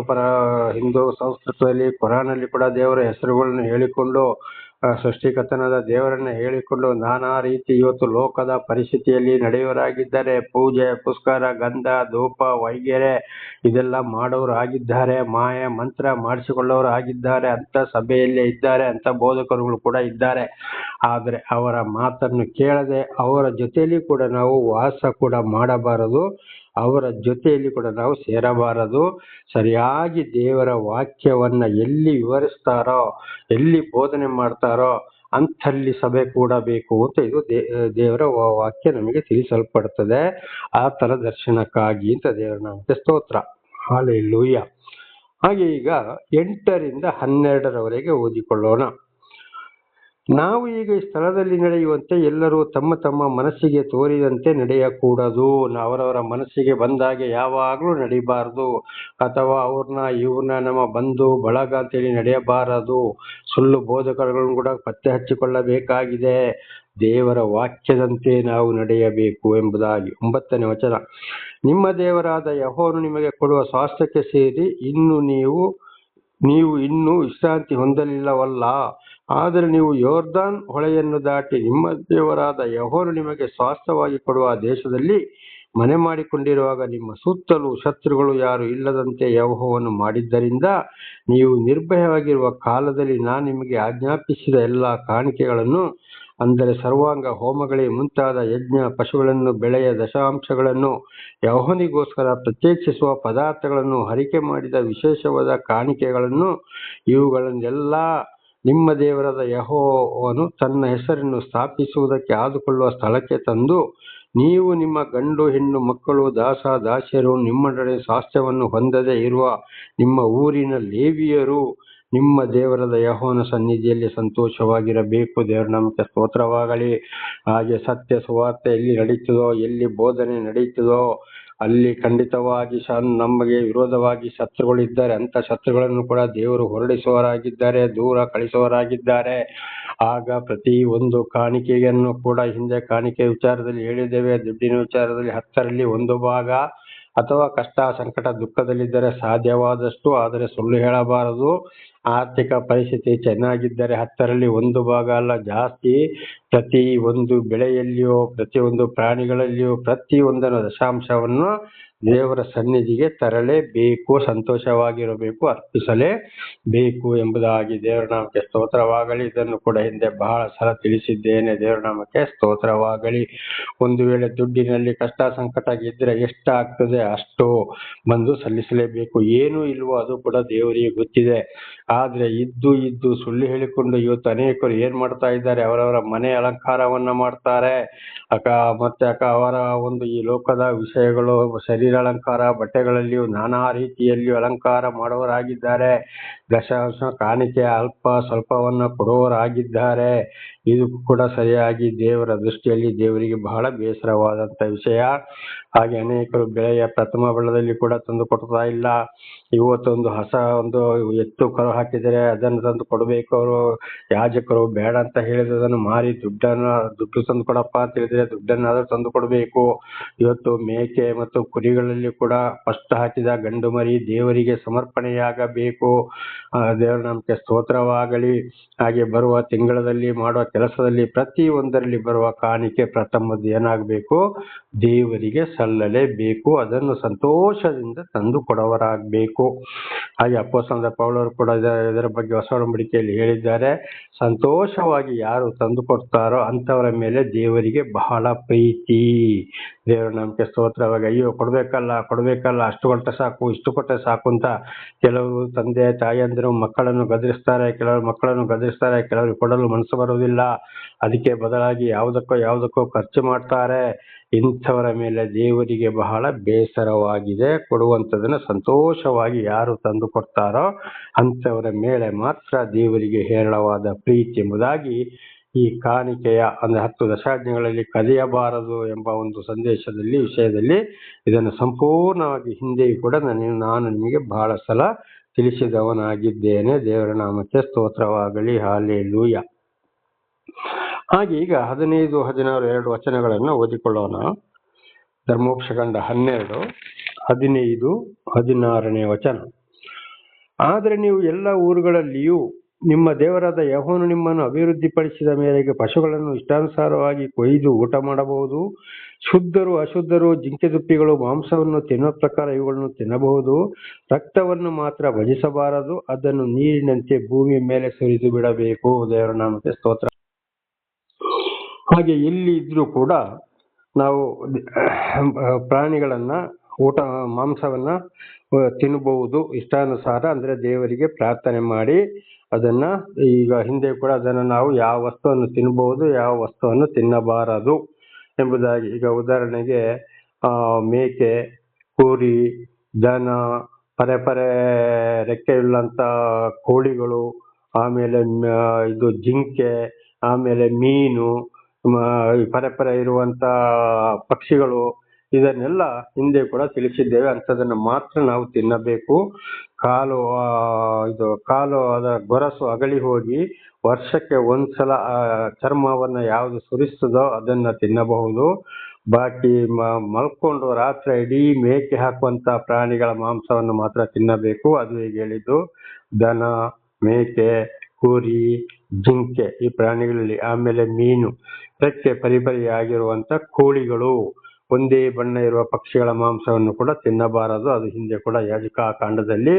ಹಿಂದೂ ಸಂಸ್ಕೃತಿಯಲ್ಲಿ ಕುರಾನಲ್ಲಿ ಕೂಡ ದೇವರ ಹೆಸರುಗಳನ್ನು ಹೇಳಿಕೊಂಡು ಸೃಷ್ಟಿಕರ್ತನಾದ ದೇವರನ್ನ ಹೇಳಿಕೊಂಡು ನಾನಾ ರೀತಿ ಇವತ್ತು ಲೋಕದ ಪರಿಸ್ಥಿತಿಯಲ್ಲಿ ನಡೆಯುವರಾಗಿದ್ದಾರೆ. ಪೂಜೆ ಪುಸ್ಕಾರ ಗಂಧ ಧೂಪ ವೈಗೆರೆ ಇದೆಲ್ಲ ಮಾಡೋರು ಆಗಿದ್ದಾರೆ. ಮಾಯ ಮಂತ್ರ ಮಾಡಿಸಿಕೊಳ್ಳೋರು ಆಗಿದ್ದಾರೆ. ಅಂತ ಸಭೆಯಲ್ಲೇ ಇದ್ದಾರೆ, ಅಂತ ಬೋಧಕರುಗಳು ಕೂಡ ಇದ್ದಾರೆ. ಆದರೆ ಅವರ ಮಾತನ್ನು ಕೇಳದೆ ಅವರ ಜೊತೆಯಲ್ಲಿ ಕೂಡ ನಾವು ವಾಸ ಕೂಡ ಮಾಡಬಾರದು, ಅವರ ಜೊತೆಯಲ್ಲಿ ಕೂಡ ನಾವು ಸೇರಬಾರದು. ಸರಿಯಾಗಿ ದೇವರ ವಾಕ್ಯವನ್ನ ಎಲ್ಲಿ ವಿವರಿಸ್ತಾರೋ, ಎಲ್ಲಿ ಬೋಧನೆ ಮಾಡ್ತಾರೋ ಅಂಥಲ್ಲಿ ಸಭೆ ಕೂಡಬೇಕು ಅಂತ ಇದು ದೇವರ ವಾಕ್ಯ ನಮಗೆ ತಿಳಿಸಲ್ಪಡ್ತದೆ. ಆ ತರ ದರ್ಶನಕ್ಕಾಗಿ ಅಂತ ದೇವರ ನಾಮಕ್ಕೆ ಸ್ತೋತ್ರ. ಹಲ್ಲೆಲೂಯಾ. ಹಾಗೆ ಈಗ 8ರಿಂದ 12ರವರೆಗೆ ಓದಿಕೊಳ್ಳೋಣ. ನಾವು ಈಗ ಈ ಸ್ಥಳದಲ್ಲಿ ನಡೆಯುವಂತೆ ಎಲ್ಲರೂ ತಮ್ಮ ತಮ್ಮ ಮನಸ್ಸಿಗೆ ತೋರಿದಂತೆ ನಡೆಯಕೂಡದು. ಅವರವರ ಮನಸ್ಸಿಗೆ ಬಂದಾಗೆ ಯಾವಾಗಲೂ ನಡಿಬಾರದು, ಅಥವಾ ಇವ್ರನ್ನ ನಮ್ಮ ಬಂಧು ಬಳಗ ಅಂತೇಳಿ ನಡೆಯಬಾರದು. ಸುಳ್ಳು ಬೋಧಕರುಗಳನ್ನು ಕೂಡ ಪತ್ತೆ ಹಚ್ಚಿಕೊಳ್ಳಬೇಕಾಗಿದೆ. ದೇವರ ವಾಕ್ಯದಂತೆ ನಾವು ನಡೆಯಬೇಕು ಎಂಬುದಾಗಿ. 9ನೇ ವಚನ. ನಿಮ್ಮ ದೇವರಾದ ಯೆಹೋವನು ನಿಮಗೆ ಕೊಡುವ ಸ್ವಾಸ್ಥ್ಯಕ್ಕೆ ಸೇರಿ ನೀವು ಇನ್ನೂ ವಿಶ್ರಾಂತಿ ಹೊಂದಲಿಲ್ಲವಲ್ಲ. ಆದರೆ ನೀವು ಯೋರ್ದಾನ್ ಹೊಳೆಯನ್ನು ದಾಟಿ ನಿಮ್ಮ ದೇವರಾದ ಯೆಹೋವನು ನಿಮಗೆ ಸ್ವಾಸ್ಥ್ಯವಾಗಿ ಕೊಡುವ ದೇಶದಲ್ಲಿ ಮನೆ ಮಾಡಿಕೊಂಡಿರುವಾಗ ನಿಮ್ಮ ಸುತ್ತಲೂ ಶತ್ರುಗಳು ಯಾರು ಇಲ್ಲದಂತೆ ಯೆಹೋವನು ಮಾಡಿದ್ದರಿಂದ ನೀವು ನಿರ್ಭಯವಾಗಿರುವ ಕಾಲದಲ್ಲಿ ನಾನು ನಿಮಗೆ ಆಜ್ಞಾಪಿಸಿದ ಎಲ್ಲ ಕಾಣಿಕೆಗಳನ್ನು, ಅಂದರೆ ಸರ್ವಾಂಗ ಹೋಮಗಳೇ ಮುಂತಾದ ಯಜ್ಞ ಪಶುಗಳನ್ನು, ಬೆಳೆಯ ದಶಾಂಶಗಳನ್ನು, ಯೆಹೋವನಿಗೋಸ್ಕರ ಪ್ರತ್ಯೇಕಿಸುವ ಪದಾರ್ಥಗಳನ್ನು, ಹರಿಕೆ ಮಾಡಿದ ವಿಶೇಷವಾದ ಕಾಣಿಕೆಗಳನ್ನು, ಇವುಗಳನ್ನೆಲ್ಲ ನಿಮ್ಮ ದೇವರಾದ ಯೆಹೋವನು ತನ್ನ ಹೆಸರನ್ನು ಸ್ಥಾಪಿಸುವುದಕ್ಕೆ ಆದುಕೊಳ್ಳುವ ಸ್ಥಳಕ್ಕೆ ತಂದು, ನೀವು ನಿಮ್ಮ ಗಂಡು ಹೆಣ್ಣು ಮಕ್ಕಳು ದಾಸ ದಾಸಿಯರು ನಿಮ್ಮ ನಡುವೆ ಸ್ವಾಸ್ಥ್ಯವನ್ನು ಹೊಂದದೇ ಇರುವ ನಿಮ್ಮ ಊರಿನ ಲೇವಿಯರು ನಿಮ್ಮ ದೇವರಾದ ಯೆಹೋವನ ಸನ್ನಿಧಿಯಲ್ಲಿ ಸಂತೋಷವಾಗಿರಬೇಕು. ದೇವರ ನಾಮಕ್ಕೆ ಸ್ತೋತ್ರವಾಗಲಿ. ಹಾಗೆ ಸತ್ಯ ಸುವಾರ್ತೆ ಎಲ್ಲಿ ನಡೀತದೋ, ಎಲ್ಲಿ ಬೋಧನೆ ನಡೀತದೋ ಅಲ್ಲಿ ಖಂಡಿತವಾಗಿ ನಮಗೆ ವಿರೋಧವಾಗಿ ಶತ್ರುಗಳಿದ್ದಾರೆ. ಅಂತ ಶತ್ರುಗಳನ್ನು ಕೂಡ ದೇವರು ಹೊರಡಿಸುವವರಾಗಿದ್ದಾರೆ, ದೂರ ಕಳಿಸುವವರಾಗಿದ್ದಾರೆ. ಆಗ ಪ್ರತಿ ಒಂದು ಕಾಣಿಕೆಯನ್ನು ಕೂಡ ಹಿಂದೆ ಕಾಣಿಕೆ ವಿಚಾರದಲ್ಲಿ ಹೇಳಿದ್ದೇವೆ. ದುಡ್ಡಿನ ವಿಚಾರದಲ್ಲಿ 10ರಲ್ಲಿ 1 ಭಾಗ, ಅಥವಾ ಕಷ್ಟ ಸಂಕಟ ದುಃಖದಲ್ಲಿದ್ದರೆ ಸಾಧ್ಯವಾದಷ್ಟು, ಆದರೆ ಸುಳ್ಳು ಹೇಳಬಾರದು. ಆರ್ಥಿಕ ಪರಿಸ್ಥಿತಿ ಚೆನ್ನಾಗಿದ್ದರೆ 10ರಲ್ಲಿ 1 ಭಾಗ ಅಲ್ಲ, ಜಾಸ್ತಿ. ಪ್ರತಿ ಒಂದು ಬೆಳೆಯಲ್ಲಿಯೋ, ಪ್ರತಿಯೊಂದು ಪ್ರಾಣಿಗಳಲ್ಲಿಯೋ ಪ್ರತಿಯೊಂದನ್ನು ದಶಾಂಶವನ್ನು ದೇವರ ಸನ್ನಿಧಿಗೆ ತರಲೇಬೇಕು, ಸಂತೋಷವಾಗಿರಬೇಕು, ಅರ್ಪಿಸಲೇಬೇಕು ಎಂಬುದಾಗಿ. ದೇವರ ನಾಮಕ್ಕೆ ಸ್ತೋತ್ರವಾಗಲಿ. ಇದನ್ನು ಕೂಡ ಹಿಂದೆ ಬಹಳ ಸಲ ತಿಳಿಸಿದ್ದೇನೆ. ದೇವರ ನಾಮಕ್ಕೆ ಸ್ತೋತ್ರವಾಗಲಿ. ಒಂದು ವೇಳೆ ದುಡ್ಡಿನಲ್ಲಿ ಕಷ್ಟ ಸಂಕಟ ಇದ್ರೆ ಎಷ್ಟಾಗ್ತದೆ ಅಷ್ಟು ಬಂದು ಸಲ್ಲಿಸಲೇಬೇಕು. ಏನೂ ಇಲ್ವೋ ಅದು ಕೂಡ ದೇವರಿಗೆ ಗೊತ್ತಿದೆ. ಆದ್ರೆ ಇದ್ದು ಸುಳ್ಳು ಹೇಳಿಕೊಂಡು ಇವತ್ತು ಅನೇಕರು ಏನ್ ಮಾಡ್ತಾ ಇದ್ದಾರೆ, ಅವರವರ ಮನೆ ಅಲಂಕಾರವನ್ನ ಮಾಡ್ತಾರೆ. ಮತ್ತೆ ಅವರ ಒಂದು ಈ ಲೋಕದ ವಿಷಯಗಳು, ಶರೀರ ಅಲಂಕಾರ, ಬಟ್ಟೆಗಳಲ್ಲಿಯೂ ನಾನಾ ರೀತಿಯಲ್ಲಿಯೂ ಅಲಂಕಾರ ಮಾಡುವವರಾಗಿದ್ದಾರೆ. ದಶಾಂಶ ಕಾಣಿಕೆ ಅಲ್ಪ ಸ್ವಲ್ಪವನ್ನು ಕೊಡುವವರಾಗಿದ್ದಾರೆ. ಇದು ಕೂಡ ಸರಿಯಾಗಿ ದೇವರ ದೃಷ್ಟಿಯಲ್ಲಿ ದೇವರಿಗೆ ಬಹಳ ಬೇಸರವಾದಂಥ ವಿಷಯ. ಹಾಗೆ ಅನೇಕರು ಬೆಳೆಯ ಪ್ರಥಮ ಬೆಳೆದಲ್ಲಿ ಕೂಡ ತಂದು ಕೊಡ್ತಾ ಇಲ್ಲ. ಇವತ್ತೊಂದು ಒಂದು ಎತ್ತು ಕರು ಹಾಕಿದರೆ ಅದನ್ನು ತಂದು ಕೊಡಬೇಕು. ಅವರು ಯಾಜಕರು ಬೇಡ ಅಂತ ಹೇಳಿದ್ರೆ ಅದನ್ನು ಮಾರಿ ದುಡ್ಡು ತಂದು ಕೊಡಪ್ಪ ಅಂತ ಹೇಳಿದ್ರೆ ದುಡ್ಡನ್ನಾದ್ರೂ ತಂದು ಕೊಡಬೇಕು. ಇವತ್ತು ಮೇಕೆ ಮತ್ತು ಕುರಿಗಳಲ್ಲಿ ಕೂಡ ಫಸ್ಟ್ ಹಾಕಿದ ಗಂಡು ಮರಿ ದೇವರಿಗೆ ಸಮರ್ಪಣೆಯಾಗಬೇಕು. ದೇವರ ನಾಮಕ್ಕೆ ಸ್ತೋತ್ರವಾಗಲಿ. ಹಾಗೆ ಬರುವ ತಿಂಗಳಲ್ಲಿ ಮಾಡುವ ಕೆಲಸದಲ್ಲಿ ಪ್ರತಿ ಒಂದರಲ್ಲಿ ಬರುವ ಕಾಣಿಕೆ ಪ್ರಥಮದ್ದು ಏನಾಗಬೇಕು, ದೇವರಿಗೆ ಸಲ್ಲಲೇಬೇಕು. ಅದನ್ನು ಸಂತೋಷದಿಂದ ತಂದು ಕೊಡವರಾಗಬೇಕು. ಹಾಗೆ ಅಪೊಸ್ತಲನಾದ ಪೌಲರು ಕೂಡ ಇದರ ಬಗ್ಗೆ ಹೊಸ ಒಡಂಬಡಿಕೆಯಲ್ಲಿ ಹೇಳಿದ್ದಾರೆ. ಸಂತೋಷವಾಗಿ ಯಾರು ತಂದು ಕೊಡ್ತಾರೋ ಅಂಥವರ ಮೇಲೆ ದೇವರಿಗೆ ಬಹಳ ಪ್ರೀತಿ. ದೇವರ ನಮಗೆ ಸ್ತೋತ್ರವಾಗಿ ಅಯ್ಯೋ ಕೊಡಬೇಕಲ್ಲ ಅಷ್ಟು ಕೊಟ್ಟರೆ ಸಾಕು ಇಷ್ಟು ಕೊಟ್ಟರೆ ಸಾಕು ಅಂತ ಕೆಲವರು ತಂದೆ ತಾಯಿಯಂದಿರು ಮಕ್ಕಳನ್ನು ಗದರಿಸ್ತಾರೆ, ಕೆಲವರು ಕೊಡಲು ಮನಸ್ಸು ಬರುವುದಿಲ್ಲ. ಅದಕ್ಕೆ ಬದಲಾಗಿ ಯಾವುದಕ್ಕೋ ಖರ್ಚು ಮಾಡ್ತಾರೆ. ಇಂಥವರ ಮೇಲೆ ದೇವರಿಗೆ ಬಹಳ ಬೇಸರವಾಗಿದೆ. ಕೊಡುವಂಥದ್ದನ್ನು ಸಂತೋಷವಾಗಿ ಯಾರು ತಂದು ಕೊಡ್ತಾರೋ ಅಂಥವರ ಮೇಲೆ ಮಾತ್ರ ದೇವರಿಗೆ ಹೇರಳವಾದ ಪ್ರೀತಿ ಎಂಬುದಾಗಿ ಈ ಕಾಣಿಕೆಯ 10 ದಶಾಜ್ಞೆಗಳಲ್ಲಿ ಕದಿಯಬಾರದು ಎಂಬ ಒಂದು ವಿಷಯದಲ್ಲಿ ಇದನ್ನು ಸಂಪೂರ್ಣವಾಗಿ ಹಿಂದೆಯೂ ಕೂಡ ನಾನು ನಿಮಗೆ ಬಹಳ ಸಲ ತಿಳಿಸಿದವನಾಗಿದ್ದೇನೆ. ದೇವರ ನಾಮಕ್ಕೆ ಸ್ತೋತ್ರವಾಗಲಿ. ಹಾಲೆಲೂಯ. ಹಾಗೆ ಈಗ 15, 16, 2 ವಚನಗಳನ್ನು ಓದಿಕೊಳ್ಳೋಣ. ಧರ್ಮೋಪದೇಶಕಾಂಡ 12, 15, 16ನೇ ವಚನ. ಆದರೆ ನೀವು ಎಲ್ಲ ಊರುಗಳಲ್ಲಿಯೂ ನಿಮ್ಮ ದೇವರಾದ ಯೆಹೋವನು ನಿಮ್ಮನ್ನು ಅಭಿವೃದ್ಧಿಪಡಿಸಿದ ಮೇರೆಗೆ ಪಶುಗಳನ್ನು ಇಷ್ಟಾನುಸಾರವಾಗಿ ಕೊಯ್ದು ಊಟ ಮಾಡಬಹುದು. ಶುದ್ಧರು ಅಶುದ್ಧರು ಜಿಂಕೆದುಪ್ಪಿಗಳು ಮಾಂಸವನ್ನು ತಿನ್ನುವ ಪ್ರಕಾರ ಇವುಗಳನ್ನು ತಿನ್ನಬಹುದು. ರಕ್ತವನ್ನು ಮಾತ್ರ ಭಜಿಸಬಾರದು. ಅದನ್ನು ನೀರಿನಂತೆ ಭೂಮಿಯ ಮೇಲೆ ಸುರಿದು ಬಿಡಬೇಕು. ದೇವರ ನಾಮಕ್ಕೆ ಸ್ತೋತ್ರ. ಹಾಗೆ ಎಲ್ಲಿ ಇದ್ರೂ ಕೂಡ ನಾವು ಪ್ರಾಣಿಗಳನ್ನ ಮಾಂಸವನ್ನ ತಿನ್ನಬಹುದು ಇಷ್ಟಾನುಸಾರ. ಅಂದ್ರೆ ದೇವರಿಗೆ ಪ್ರಾರ್ಥನೆ ಮಾಡಿ ಅದನ್ನ, ಈಗ ಹಿಂದೆ ಕೂಡ ಅದನ್ನು ನಾವು ಯಾವ ವಸ್ತುವನ್ನು ತಿನ್ನಬಹುದು ಯಾವ ವಸ್ತುವನ್ನು ತಿನ್ನಬಾರದು ಎಂಬುದಾಗಿ. ಈಗ ಉದಾಹರಣೆಗೆ ಮೇಕೆ, ಕುರಿ, ದನ, ಪರೆ ರೆಕ್ಕೆಯುಳ್ಳಂತ ಕೋಳಿಗಳು, ಆಮೇಲೆ ಇದು ಜಿಂಕೆ, ಆಮೇಲೆ ಮೀನು, ಪರೆ ಇರುವಂತ ಪಕ್ಷಿಗಳು, ಇದನ್ನೆಲ್ಲ ಹಿಂದೆ ಕೂಡ ತಿಳಿಸಿದ್ದೇವೆ. ಅಂಥದನ್ನು ಮಾತ್ರ ನಾವು ತಿನ್ನಬೇಕು. ಕಾಲು ಅದರ ಗೊರಸು ಅಗಲಿ ಹೋಗಿ ವರ್ಷಕ್ಕೆ ಒಂದ್ಸಲ ಚರ್ಮವನ್ನ ಯಾವುದು ಸುರಿಸ್ತದೋ ಅದನ್ನ ತಿನ್ನಬಹುದು. ಬಾಕಿ ಮಲ್ಕೊಂಡು ರಾತ್ರಿ ಇಡೀ ಮೇಕೆ ಹಾಕುವಂತ ಪ್ರಾಣಿಗಳ ಮಾಂಸವನ್ನು ಮಾತ್ರ ತಿನ್ನಬೇಕು. ಅದು ಹೇಗೆ ಹೇಳಿದ್ದು, ದನ, ಮೇಕೆ, ಕುರಿ, ಜಿಂಕೆ ಈ ಪ್ರಾಣಿಗಳಲ್ಲಿ. ಆಮೇಲೆ ಮೀನು, ರೆಕ್ಕೆ ಪರಿಯಾಗಿರುವಂತ ಕೋಳಿಗಳು, ಒಂದೇ ಬಣ್ಣ ಇರುವ ಪಕ್ಷಿಗಳ ಮಾಂಸವನ್ನು ಕೂಡ ತಿನ್ನಬಾರದು. ಅದು ಹಿಂದೆ ಕೂಡ ಯಾಜಕಕಾಂಡದಲ್ಲಿ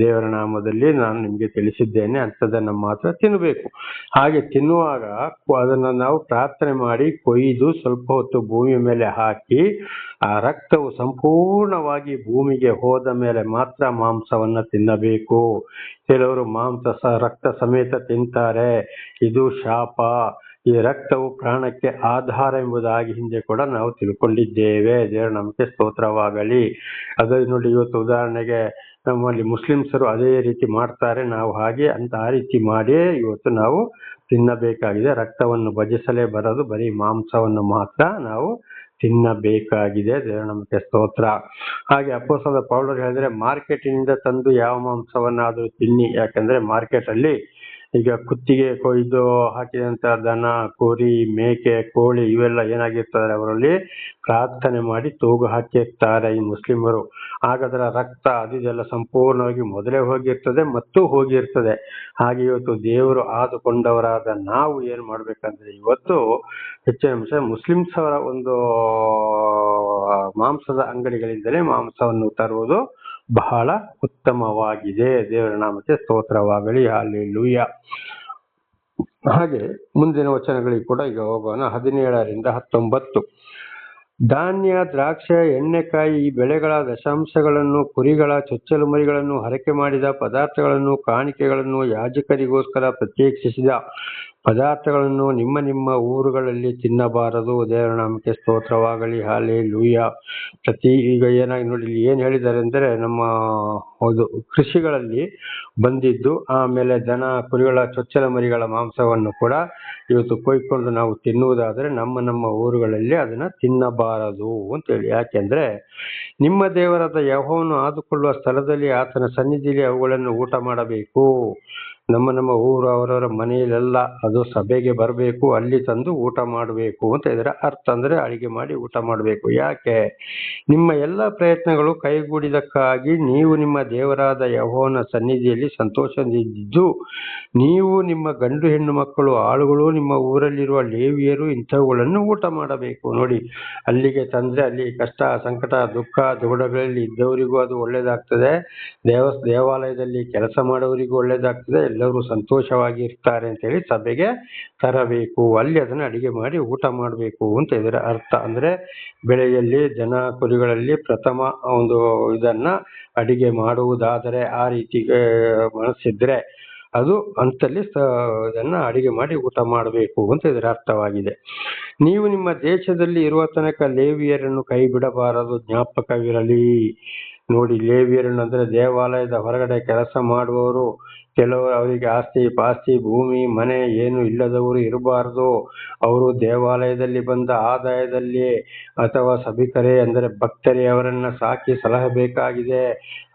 ದೇವರ ನಾಮದಲ್ಲಿ ನಾನು ನಿಮಗೆ ತಿಳಿಸಿದ್ದೇನೆ. ಅಂಥದನ್ನು ಮಾತ್ರ ತಿನ್ನಬೇಕು. ಹಾಗೆ ತಿನ್ನುವಾಗ ಅದನ್ನು ನಾವು ಪ್ರಾರ್ಥನೆ ಮಾಡಿ ಕೊಯ್ದು ಸ್ವಲ್ಪ ಹೊತ್ತು ಭೂಮಿಯ ಮೇಲೆ ಹಾಕಿ ಆ ರಕ್ತವು ಸಂಪೂರ್ಣವಾಗಿ ಭೂಮಿಗೆ ಹೋದ ಮೇಲೆ ಮಾತ್ರ ಮಾಂಸವನ್ನ ತಿನ್ನಬೇಕು. ಕೆಲವರು ರಕ್ತ ಸಮೇತ ತಿಂತಾರೆ. ಇದು ಶಾಪ. ಈ ರಕ್ತವು ಪ್ರಾಣಕ್ಕೆ ಆಧಾರ ಎಂಬುದಾಗಿ ಹಿಂದೆ ಕೂಡ ನಾವು ತಿಳ್ಕೊಂಡಿದ್ದೇವೆ. ದೇವರ ನಮಗೆ ಸ್ತೋತ್ರವಾಗಲಿ. ಅದೇ ನೋಡಿ, ಇವತ್ತು ಉದಾಹರಣೆಗೆ ನಮ್ಮಲ್ಲಿ ಮುಸ್ಲಿಮ್ಸರು ಅದೇ ರೀತಿ ಮಾಡ್ತಾರೆ. ನಾವು ಆ ರೀತಿ ಮಾಡಿಯೇ ಇವತ್ತು ನಾವು ತಿನ್ನಬೇಕಾಗಿದೆ. ರಕ್ತವನ್ನು ಭಜಿಸಲೇ ಬರೋದು, ಬರೀ ಮಾಂಸವನ್ನು ಮಾತ್ರ ನಾವು ತಿನ್ನಬೇಕಾಗಿದೆ. ದೇವರ ನಮಗೆ ಸ್ತೋತ್ರ. ಹಾಗೆ ಅಪೊಸ್ತಲನಾದ ಪೌಲರು ಹೇಳಿದ್ರೆ, ಮಾರ್ಕೆಟಿನಿಂದ ತಂದು ಯಾವ ಮಾಂಸವನ್ನಾದರೂ ತಿನ್ನಿ. ಯಾಕಂದ್ರೆ ಮಾರ್ಕೆಟ್ ಅಲ್ಲಿ ಈಗ ಕುತ್ತಿಗೆ ಕೊಯ್ದು ಹಾಕಿದಂತ ದನ, ಕುರಿ, ಮೇಕೆ, ಕೋಳಿ ಇವೆಲ್ಲ ಏನಾಗಿರ್ತಾರೆ, ಅವರಲ್ಲಿ ಪ್ರಾರ್ಥನೆ ಮಾಡಿ ತೂಗು ಹಾಕಿರ್ತಾರೆ ಈ ಮುಸ್ಲಿಮರು. ಹಾಗಾದ್ರೆ ರಕ್ತ ಅದೆಲ್ಲ ಸಂಪೂರ್ಣವಾಗಿ ಮೊದಲೇ ಹೋಗಿರ್ತದೆ ಮತ್ತು ಹೋಗಿರ್ತದೆ. ಹಾಗೆ ಇವತ್ತು ದೇವರು ಆದುಕೊಂಡವರಾದ ನಾವು ಏನ್ ಮಾಡ್ಬೇಕಂದ್ರೆ, ಇವತ್ತು ಹೆಚ್ಚಿನ ಅಂಶ ಮುಸ್ಲಿಮ್ಸ್ ಅವರ ಒಂದು ಮಾಂಸದ ಅಂಗಡಿಗಳಿಂದಲೇ ಮಾಂಸವನ್ನು ತರುವುದು ಬಹಳ ಉತ್ತಮವಾಗಿದೆ. ದೇವರ ನಾಮಕ್ಕೆ ಸ್ತೋತ್ರವಾಗಲಿ. ಹಾಲೆಲೂಯ. ಹಾಗೆ ಮುಂದಿನ ವಚನಗಳಿಗೆ ಕೂಡ ಈಗ ಹೋಗೋಣ. 17ರಿಂದ 19. ಧಾನ್ಯ, ದ್ರಾಕ್ಷೆ, ಎಣ್ಣೆಕಾಯಿ ಈ ಬೆಳೆಗಳ ದಶಾಂಶಗಳನ್ನು, ಕುರಿಗಳ ಚೊಚ್ಚಲು ಮರಿಗಳನ್ನು, ಹರಕೆ ಮಾಡಿದ ಪದಾರ್ಥಗಳನ್ನು, ಕಾಣಿಕೆಗಳನ್ನು, ಯಾಜಕರಿಗೋಸ್ಕರ ಪ್ರತ್ಯೇಕಿಸಿದ ಪದಾರ್ಥಗಳನ್ನು ನಿಮ್ಮ ನಿಮ್ಮ ಊರುಗಳಲ್ಲಿ ತಿನ್ನಬಾರದು. ದೇವರ ನಾಮಕ್ಕೆ ಸ್ತೋತ್ರವಾಗಲಿ. ಹಲ್ಲೆಲೂಯಾ. ಈಗ ಏನಾಗಿ ನೋಡಿ, ಇಲ್ಲಿ ಏನು ಹೇಳಿದ್ದಾರೆ ಅಂದರೆ, ನಮ್ಮ ಒಂದು ಕೃಷಿಗಳಲ್ಲಿ ಬಂದಿದ್ದು, ಆಮೇಲೆ ದನ ಕುರಿಗಳ ಚೊಚ್ಚಲ ಮರಿಗಳ ಮಾಂಸವನ್ನು ಕೂಡ ಇವತ್ತು ಕೊಯ್ಕೊಂಡು ನಾವು ತಿನ್ನುವುದಾದರೆ ನಮ್ಮ ಊರುಗಳಲ್ಲಿ ಅದನ್ನ ತಿನ್ನಬಾರದು ಅಂತೇಳಿ. ಯಾಕೆಂದ್ರೆ ನಿಮ್ಮ ದೇವರಾದ ಯೆಹೋವನು ಆದುಕೊಳ್ಳುವ ಸ್ಥಳದಲ್ಲಿ ಆತನ ಸನ್ನಿಧಿಯಲ್ಲಿ ಅವುಗಳನ್ನು ಊಟ ಮಾಡಬೇಕು. ನಮ್ಮ ಊರು ಅವರವರ ಮನೆಯಲ್ಲೆಲ್ಲ ಅದು ಸಭೆಗೆ ಬರಬೇಕು, ಅಲ್ಲಿ ತಂದು ಊಟ ಮಾಡಬೇಕು ಅಂತ ಇದರ ಅರ್ಥ. ಅಂದ್ರೆ ಅಡಿಗೆ ಮಾಡಿ ಊಟ ಮಾಡಬೇಕು. ಯಾಕೆ? ನಿಮ್ಮ ಎಲ್ಲ ಪ್ರಯತ್ನಗಳು ಕೈಗೂಡಿದಕ್ಕಾಗಿ ನೀವು ನಿಮ್ಮ ದೇವರಾದ ಯೆಹೋವನ ಸನ್ನಿಧಿಯಲ್ಲಿ ಸಂತೋಷದಿಂದಿದ್ದು, ನೀವು ನಿಮ್ಮ ಗಂಡು ಹೆಣ್ಣು ಮಕ್ಕಳು, ಆಳುಗಳು, ನಿಮ್ಮ ಊರಲ್ಲಿರುವ ಲೇವಿಯರು ಇಂಥವುಗಳನ್ನು ಊಟ ಮಾಡಬೇಕು. ನೋಡಿ, ಅಲ್ಲಿಗೆ ತಂದ್ರೆ ಅಲ್ಲಿ ಕಷ್ಟ, ಸಂಕಟ, ದುಃಖ, ದುಗುಡಗಳಲ್ಲಿ ಇದ್ದವರಿಗೂ ಅದು ಒಳ್ಳೇದಾಗ್ತದೆ. ದೇವಾಲಯದಲ್ಲಿ ಕೆಲಸ ಮಾಡೋರಿಗೂ ಒಳ್ಳೇದಾಗ್ತದೆ. ಎಲ್ಲರೂ ಸಂತೋಷವಾಗಿ ಇರ್ತಾರೆ ಅಂತೇಳಿ ಸಭೆಗೆ ತರಬೇಕು. ಅಲ್ಲಿ ಅದನ್ನ ಅಡಿಗೆ ಮಾಡಿ ಊಟ ಮಾಡಬೇಕು ಅಂತ ಇದರ ಅರ್ಥ. ಅಂದ್ರೆ ಬೆಳೆಯಲ್ಲಿ ದನ ಕುರಿಗಳಲ್ಲಿ ಪ್ರಥಮ ಒಂದು ಇದನ್ನ ಅಡಿಗೆ ಮಾಡುವುದಾದರೆ, ಆ ರೀತಿ ಮನಸ್ಸಿದ್ರೆ ಅದು ಅಂತಲ್ಲಿ ಇದನ್ನ ಅಡಿಗೆ ಮಾಡಿ ಊಟ ಮಾಡಬೇಕು ಅಂತ ಇದರ ಅರ್ಥವಾಗಿದೆ. ನೀವು ನಿಮ್ಮ ದೇಶದಲ್ಲಿ ಇರುವ ತನಕ ಲೇವಿಯರನ್ನು ಕೈ ಬಿಡಬಾರದು, ಜ್ಞಾಪಕವಿರಲಿ. ನೋಡಿ, ಲೇವಿಯರನ್ನು ಅಂದ್ರೆ ದೇವಾಲಯದ ಹೊರಗಡೆ ಕೆಲಸ ಮಾಡುವವರು, ಕೆಲವರು ಅವರಿಗೆ ಆಸ್ತಿ ಪಾಸ್ತಿ ಭೂಮಿ ಮನೆ ಏನು ಇಲ್ಲದವರು ಇರಬಾರದು. ಅವರು ದೇವಾಲಯದಲ್ಲಿ ಬಂದ ಆದಾಯದಲ್ಲಿ ಅಥವಾ ಸಭಿಕರೇ ಅಂದರೆ ಭಕ್ತರೇ ಅವರನ್ನ ಸಾಕಿ ಸಲಹಬೇಕಾಗಿದೆ.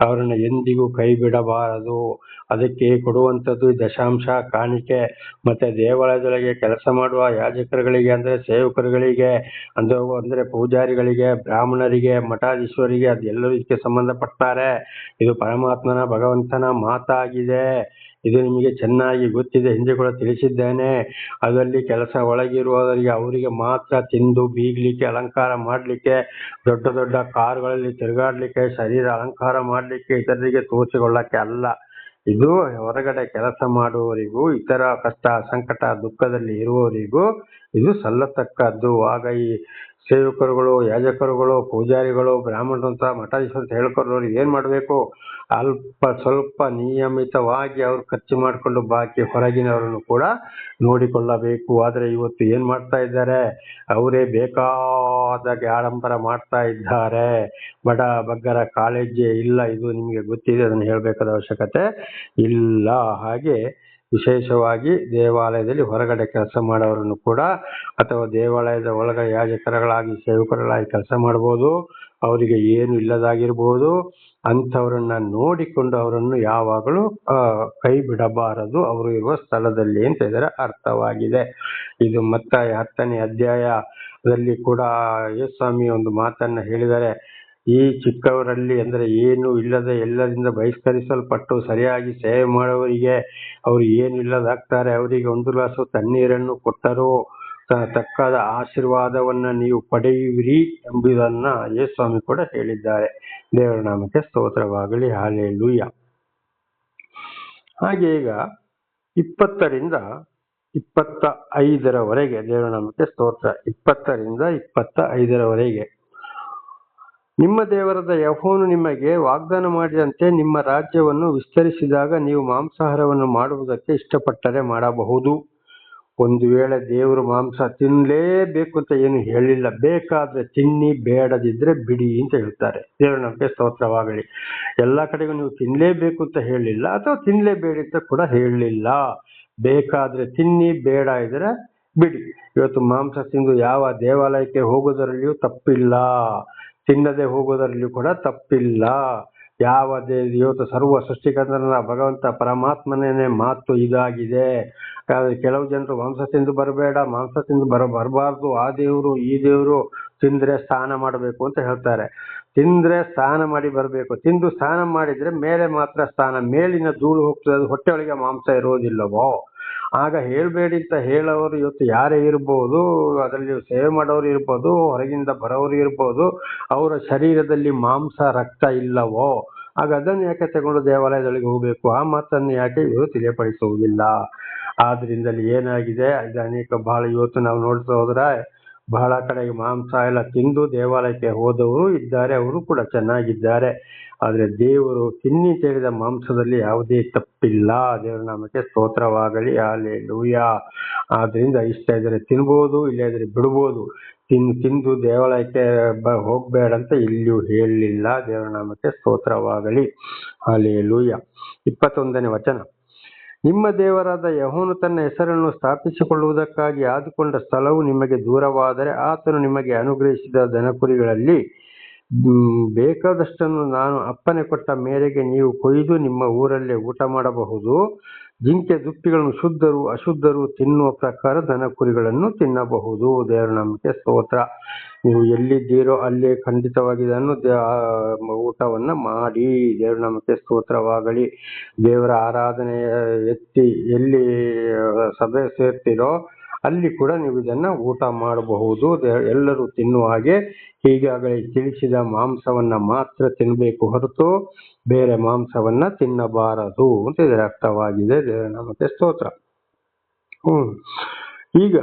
ಅವರನ್ನ ಎಂದಿಗೂ ಕೈ ಬಿಡಬಾರದು. ಅದಕ್ಕೆ ಕೊಡುವಂಥದ್ದು ದಶಾಂಶ, ಕಾಣಿಕೆ. ಮತ್ತೆ ದೇವಾಲಯದೊಳಗೆ ಕೆಲಸ ಮಾಡುವ ಯಾಜಕರುಗಳಿಗೆ ಅಂದ್ರೆ ಸೇವಕರುಗಳಿಗೆ ಅಂದ್ರೆ ಪೂಜಾರಿಗಳಿಗೆ, ಬ್ರಾಹ್ಮಣರಿಗೆ, ಮಠಾಧೀಶ್ವರಿಗೆ, ಅದೆಲ್ಲರೂ ಇದಕ್ಕೆ ಸಂಬಂಧಪಡ್ತಾರೆ. ಇದು ಪರಮಾತ್ಮನ ಭಗವಂತನ ಮಾತಾಗಿದೆ. ಇದು ನಿಮಗೆ ಚೆನ್ನಾಗಿ ಗೊತ್ತಿದೆ, ಹಿಂದೆ ಕೂಡ ತಿಳಿಸಿದ್ದೇನೆ. ಅದರಲ್ಲಿ ಕೆಲಸ ಒಳಗಿರುವವರಿಗೆ ಅವರಿಗೆ ಮಾತ್ರ ತಿಂದು ಬೀಗ್ಲಿಕ್ಕೆ, ಅಲಂಕಾರ ಮಾಡಲಿಕ್ಕೆ, ದೊಡ್ಡ ದೊಡ್ಡ ಕಾರುಗಳಲ್ಲಿ ತಿರುಗಾಡ್ಲಿಕ್ಕೆ, ಶರೀರ ಅಲಂಕಾರ ಮಾಡಲಿಕ್ಕೆ, ಇತರರಿಗೆ ತೋರಿಸಿಕೊಳ್ಳಕ್ಕೆ ಅಲ್ಲ. ಇದು ಹೊರಗಡೆ ಕೆಲಸ ಮಾಡುವವರಿಗೂ, ಇತರ ಕಷ್ಟ ಸಂಕಟ ದುಃಖದಲ್ಲಿ ಇರುವವರಿಗೂ ಇದು ಸಲ್ಲತಕ್ಕದ್ದು. ಆಗ ಈ ಸೇವಕರುಗಳು, ಯಾಜಕರುಗಳು, ಪೂಜಾರಿಗಳು, ಬ್ರಾಹ್ಮಣರು ಅಂತ ಮಠಾಧೀಶರು ಅಂತ ಹೇಳ್ಕೊರೋರು ಏನ್ ಮಾಡ್ಬೇಕು? ಅಲ್ಪ ಸ್ವಲ್ಪ ನಿಯಮಿತವಾಗಿ ಅವ್ರು ಖರ್ಚು ಮಾಡಿಕೊಂಡು ಬಾಕಿ ಹೊರಗಿನವರನ್ನು ಕೂಡ ನೋಡಿಕೊಳ್ಳಬೇಕು. ಆದ್ರೆ ಇವತ್ತು ಏನ್ ಮಾಡ್ತಾ ಇದ್ದಾರೆ? ಅವರೇ ಬೇಕಾದಾಗೆ ಆಡಂಬರ ಮಾಡ್ತಾ ಇದ್ದಾರೆ. ಬಡ ಬಗ್ಗರ ಕಾಳಜಿ ಇಲ್ಲ. ಇದು ನಿಮಗೆ ಗೊತ್ತಿದೆ, ಅದನ್ನು ಹೇಳ್ಬೇಕಾದ ಅವಶ್ಯಕತೆ ಇಲ್ಲ. ಹಾಗೆ ವಿಶೇಷವಾಗಿ ದೇವಾಲಯದಲ್ಲಿ ಹೊರಗಡೆ ಕೆಲಸ ಮಾಡೋರನ್ನು ಕೂಡ, ಅಥವಾ ದೇವಾಲಯದ ಒಳಗಡೆ ಯಾಜಕರುಗಳಾಗಿ ಸೇವಕರುಗಳಾಗಿ ಕೆಲಸ ಮಾಡ್ಬೋದು, ಅವರಿಗೆ ಏನು ಇಲ್ಲದಾಗಿರ್ಬೋದು, ಅಂಥವರನ್ನ ನೋಡಿಕೊಂಡು ಅವರನ್ನು ಯಾವಾಗಲೂ ಕೈ ಬಿಡಬಾರದು, ಅವರು ಇರುವ ಸ್ಥಳದಲ್ಲಿ ಅಂತ ಇದರ ಅರ್ಥವಾಗಿದೆ. ಇದು ಮತ್ತಾಯ 10ನೇ ಅಧ್ಯಾಯದಲ್ಲಿ ಕೂಡ ಯೇಸುಸ್ವಾಮಿ ಒಂದು ಮಾತನ್ನ ಹೇಳಿದರೆ, ಈ ಚಿಕ್ಕವರಲ್ಲಿ ಅಂದ್ರೆ ಏನು ಇಲ್ಲದೆ ಎಲ್ಲರಿಂದ ಬಹಿಷ್ಕರಿಸಲ್ಪಟ್ಟು ಸರಿಯಾಗಿ ಸೇವೆ ಮಾಡುವವರಿಗೆ ಅವರು ಏನು ಇಲ್ಲದಾಗ್ತಾರೆ, ಅವರಿಗೆ ಒಂದು ಗ್ಲಾಸು ತಣ್ಣೀರನ್ನು ಕೊಟ್ಟರು ತಕ್ಕಾದ ಆಶೀರ್ವಾದವನ್ನ ನೀವು ಪಡೆಯುವಿರಿ ಎಂಬುದನ್ನ ಯೇಸುಸ್ವಾಮಿ ಕೂಡ ಹೇಳಿದ್ದಾರೆ. ದೇವರ ನಾಮಕ್ಕೆ ಸ್ತೋತ್ರವಾಗಲಿ. ಹಲ್ಲೆಲೂಯಾ. ಹಾಗೆ ಈಗ 20ರಿಂದ 25ರವರೆಗೆ ದೇವರ ನಾಮಕ್ಕೆ ಸ್ತೋತ್ರ. 20ರಿಂದ 25ರವರೆಗೆ ನಿಮ್ಮ ದೇವರಾದ ಯೆಹೋವನು ನಿಮಗೆ ವಾಗ್ದಾನ ಮಾಡಿದಂತೆ ನಿಮ್ಮ ರಾಜ್ಯವನ್ನು ವಿಸ್ತರಿಸಿದಾಗ ನೀವು ಮಾಂಸಾಹಾರವನ್ನು ಮಾಡುವುದಕ್ಕೆ ಇಷ್ಟಪಟ್ಟರೆ ಮಾಡಬಹುದು. ಒಂದು ವೇಳೆ ದೇವರು ಮಾಂಸ ತಿನ್ನಲೇಬೇಕು ಅಂತ ಏನು ಹೇಳಿಲ್ಲ, ಬೇಕಾದ್ರೆ ತಿನ್ನಿ, ಬೇಡದಿದ್ರೆ ಬಿಡಿ ಅಂತ ಹೇಳ್ತಾರೆ. ದೇವರ ನಮಗೆ ಸ್ತೋತ್ರವಾಗಲಿ. ಎಲ್ಲಾ ಕಡೆಗೂ ನೀವು ತಿನ್ಲೇಬೇಕು ಅಂತ ಹೇಳಿಲ್ಲ, ಅಥವಾ ತಿನ್ಲೇಬೇಡಿ ಅಂತ ಕೂಡ ಹೇಳಲಿಲ್ಲ. ಬೇಕಾದ್ರೆ ತಿನ್ನಿ, ಬೇಡ ಇದ್ರೆ ಬಿಡಿ. ಇವತ್ತು ಮಾಂಸ ತಿಂದು ಯಾವ ದೇವಾಲಯಕ್ಕೆ ಹೋಗೋದರಲ್ಲಿಯೂ ತಪ್ಪಿಲ್ಲ, ತಿನ್ನದೆ ಹೋಗೋದರಲ್ಲಿಯೂ ಕೂಡ ತಪ್ಪಿಲ್ಲ. ಯಾವ ಇವತ್ತು ಸರ್ವ ಸೃಷ್ಟಿಕರ್ತನ ಭಗವಂತ ಪರಮಾತ್ಮನೇ ಮಾತು ಇದಾಗಿದೆ. ಕೆಲವು ಜನರು ಮಾಂಸ ತಿಂದು ಬರಬೇಡ, ಮಾಂಸ ತಿಂದು ಬರಬಾರ್ದು, ಆ ದೇವರು ಈ ದೇವರು, ತಿಂದ್ರೆ ಸ್ನಾನ ಮಾಡಬೇಕು ಅಂತ ಹೇಳ್ತಾರೆ. ತಿಂದ್ರೆ ಸ್ನಾನ ಮಾಡಿ ಬರಬೇಕು. ತಿಂದು ಸ್ನಾನ ಮಾಡಿದ್ರೆ ಮೇಲೆ ಮಾತ್ರ ಸ್ನಾನ, ಮೇಲಿನ ಧೂಳು ಹೋಗ್ತದೆ, ಅದು ಹೊಟ್ಟೆಯೊಳಗೆ ಮಾಂಸ ಇರೋದಿಲ್ಲವೋ? ಆಗ ಹೇಳ್ಬೇಡಿ ಅಂತ ಹೇಳೋರು ಇವತ್ತು ಯಾರೇ ಇರ್ಬೋದು, ಅದರಲ್ಲಿ ಸೇವೆ ಮಾಡೋರು ಇರ್ಬೋದು, ಹೊರಗಿಂದ ಬರೋರು ಇರ್ಬೋದು, ಅವರ ಶರೀರದಲ್ಲಿ ಮಾಂಸ ರಕ್ತ ಇಲ್ಲವೋ? ಆಗ ಅದನ್ನು ಯಾಕೆ ತಗೊಂಡು ದೇವಾಲಯದೊಳಗೆ ಹೋಗ್ಬೇಕು? ಆ ಮಾತನ್ನು ಯಾಕೆ ಇವರು ತಿಳಿಯಪಡಿಸುವುದಿಲ್ಲ? ಆದ್ರಿಂದಲೇ ಏನಾಗಿದೆ, ಇದು ಅನೇಕ ಬಹಳ ಇವತ್ತು ನಾವು ನೋಡ್ತಾ ಹೋದ್ರೆ ಬಹಳ ಕಡೆಗೆ ಮಾಂಸ ಎಲ್ಲ ತಿಂದು ದೇವಾಲಯಕ್ಕೆ ಹೋದವರು ಇದ್ದಾರೆ, ಅವರು ಕೂಡ ಚೆನ್ನಾಗಿದ್ದಾರೆ. ಆದ್ರೆ ದೇವರು ತಿನ್ನಿ ತೆಗೆದ ಮಾಂಸದಲ್ಲಿ ಯಾವುದೇ ತಪ್ಪಿಲ್ಲ. ದೇವರ ನಾಮಕ್ಕೆ ಸ್ತೋತ್ರವಾಗಲಿ. ಹಲ್ಲೆಲೂಯಾ. ಆದ್ರಿಂದ ಇಷ್ಟ ಇದ್ರೆ ತಿನ್ಬೋದು, ಇಲ್ಲದ್ರೆ ಬಿಡ್ಬೋದು. ತಿಂದು ದೇವಾಲಯಕ್ಕೆ ಹೋಗ್ಬೇಡ ಅಂತ ಇಲ್ಲಿಯೂ ಹೇಳಲಿಲ್ಲ. ದೇವರ ನಾಮಕ್ಕೆ ಸ್ತೋತ್ರವಾಗಲಿ. ಹಲ್ಲೆಲೂಯಾ. 21ನೇ ವಚನ. ನಿಮ್ಮ ದೇವರಾದ ಯೆಹೋವನು ತನ್ನ ಹೆಸರನ್ನು ಸ್ಥಾಪಿಸಿಕೊಳ್ಳುವುದಕ್ಕಾಗಿ ಆದುಕೊಂಡ ಸ್ಥಳವು ನಿಮಗೆ ದೂರವಾದರೆ ಆತನು ನಿಮಗೆ ಅನುಗ್ರಹಿಸಿದ ದನಕುರಿಗಳಲ್ಲಿ ಬೇಕಾದಷ್ಟನ್ನು ನಾನು ಅಪ್ಪಣೆ ಕೊಟ್ಟ ಮೇರೆಗೆ ನೀವು ಕೊಯ್ದು ನಿಮ್ಮ ಊರಲ್ಲೇ ಊಟ ಮಾಡಬಹುದು. ಜಿಂಕೆ ದುಪ್ಪಿಗಳನ್ನು ಶುದ್ಧರು ಅಶುದ್ಧರು ತಿನ್ನುವ ಪ್ರಕಾರ ದನ ಕುರಿಗಳನ್ನು ತಿನ್ನಬಹುದು. ದೇವರ ನಾಮಕ್ಕೆ ಸ್ತೋತ್ರ. ನೀವು ಎಲ್ಲಿದ್ದೀರೋ ಅಲ್ಲಿ ಖಂಡಿತವಾಗಿ ಊಟವನ್ನ ಮಾಡಿ. ದೇವರ ನಾಮಕ್ಕೆ ಸ್ತೋತ್ರವಾಗಲಿ. ದೇವರ ಆರಾಧನೆ ಎತ್ತಿ ಎಲ್ಲಿ ಸಭೆ ಸೇರ್ತಿರೋ ಅಲ್ಲಿ ಕೂಡ ನೀವು ಇದನ್ನ ಊಟ ಮಾಡಬಹುದು. ಎಲ್ಲರೂ ತಿನ್ನುವ ಹಾಗೆ ಈಗಾಗಲೇ ತಿಳಿಸಿದ ಮಾಂಸವನ್ನ ಮಾತ್ರ ತಿನ್ನಬೇಕು ಹೊರತು ಬೇರೆ ಮಾಂಸವನ್ನ ತಿನ್ನಬಾರದು ಅಂತ ಇದರ ಅರ್ಥವಾಗಿದೆ. ದೇವರ ನಾಮಕ್ಕೆ ಸ್ತೋತ್ರ. ಈಗ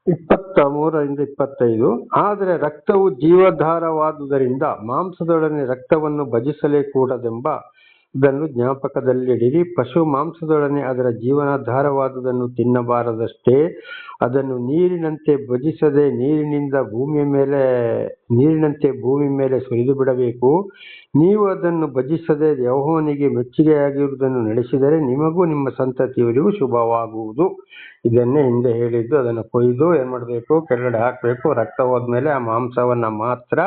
23ರಿಂದ 25. ಆದರೆ ರಕ್ತವು ಜೀವಧಾರವಾದುದರಿಂದ ಮಾಂಸದೊಡನೆ ರಕ್ತವನ್ನು ಭಜಿಸಲೇ ಕೂಡದೆಂಬ ಇದನ್ನು ಜ್ಞಾಪಕದಲ್ಲಿಡಿರಿ. ಪಶು ಮಾಂಸದೊಡನೆ ಅದರ ಜೀವನಾಧಾರವಾದುದನ್ನು ತಿನ್ನಬಾರದಷ್ಟೇ, ಅದನ್ನು ನೀರಿನಂತೆ ಭಜಿಸದೆ ನೀರಿನಂತೆ ಭೂಮಿ ಮೇಲೆ ಸುರಿದು ಬಿಡಬೇಕು. ನೀವು ಅದನ್ನು ಭಜಿಸದೆ ಯೆಹೋವನಿಗೆ ಮೆಚ್ಚುಗೆಯಾಗಿರುವುದನ್ನು ನಡೆಸಿದರೆ ನಿಮಗೂ ನಿಮ್ಮ ಸಂತತಿಯವರಿಗೂ ಶುಭವಾಗುವುದು. ಇದನ್ನೇ ಹಿಂದೆ ಹೇಳಿದ್ದು. ಅದನ್ನು ಕೊಯ್ದು ಏನ್ ಮಾಡಬೇಕು, ಕೆಳಗಡೆ ಹಾಕಬೇಕು. ರಕ್ತ ಹೋದ್ಮೇಲೆ ಆ ಮಾಂಸವನ್ನ ಮಾತ್ರ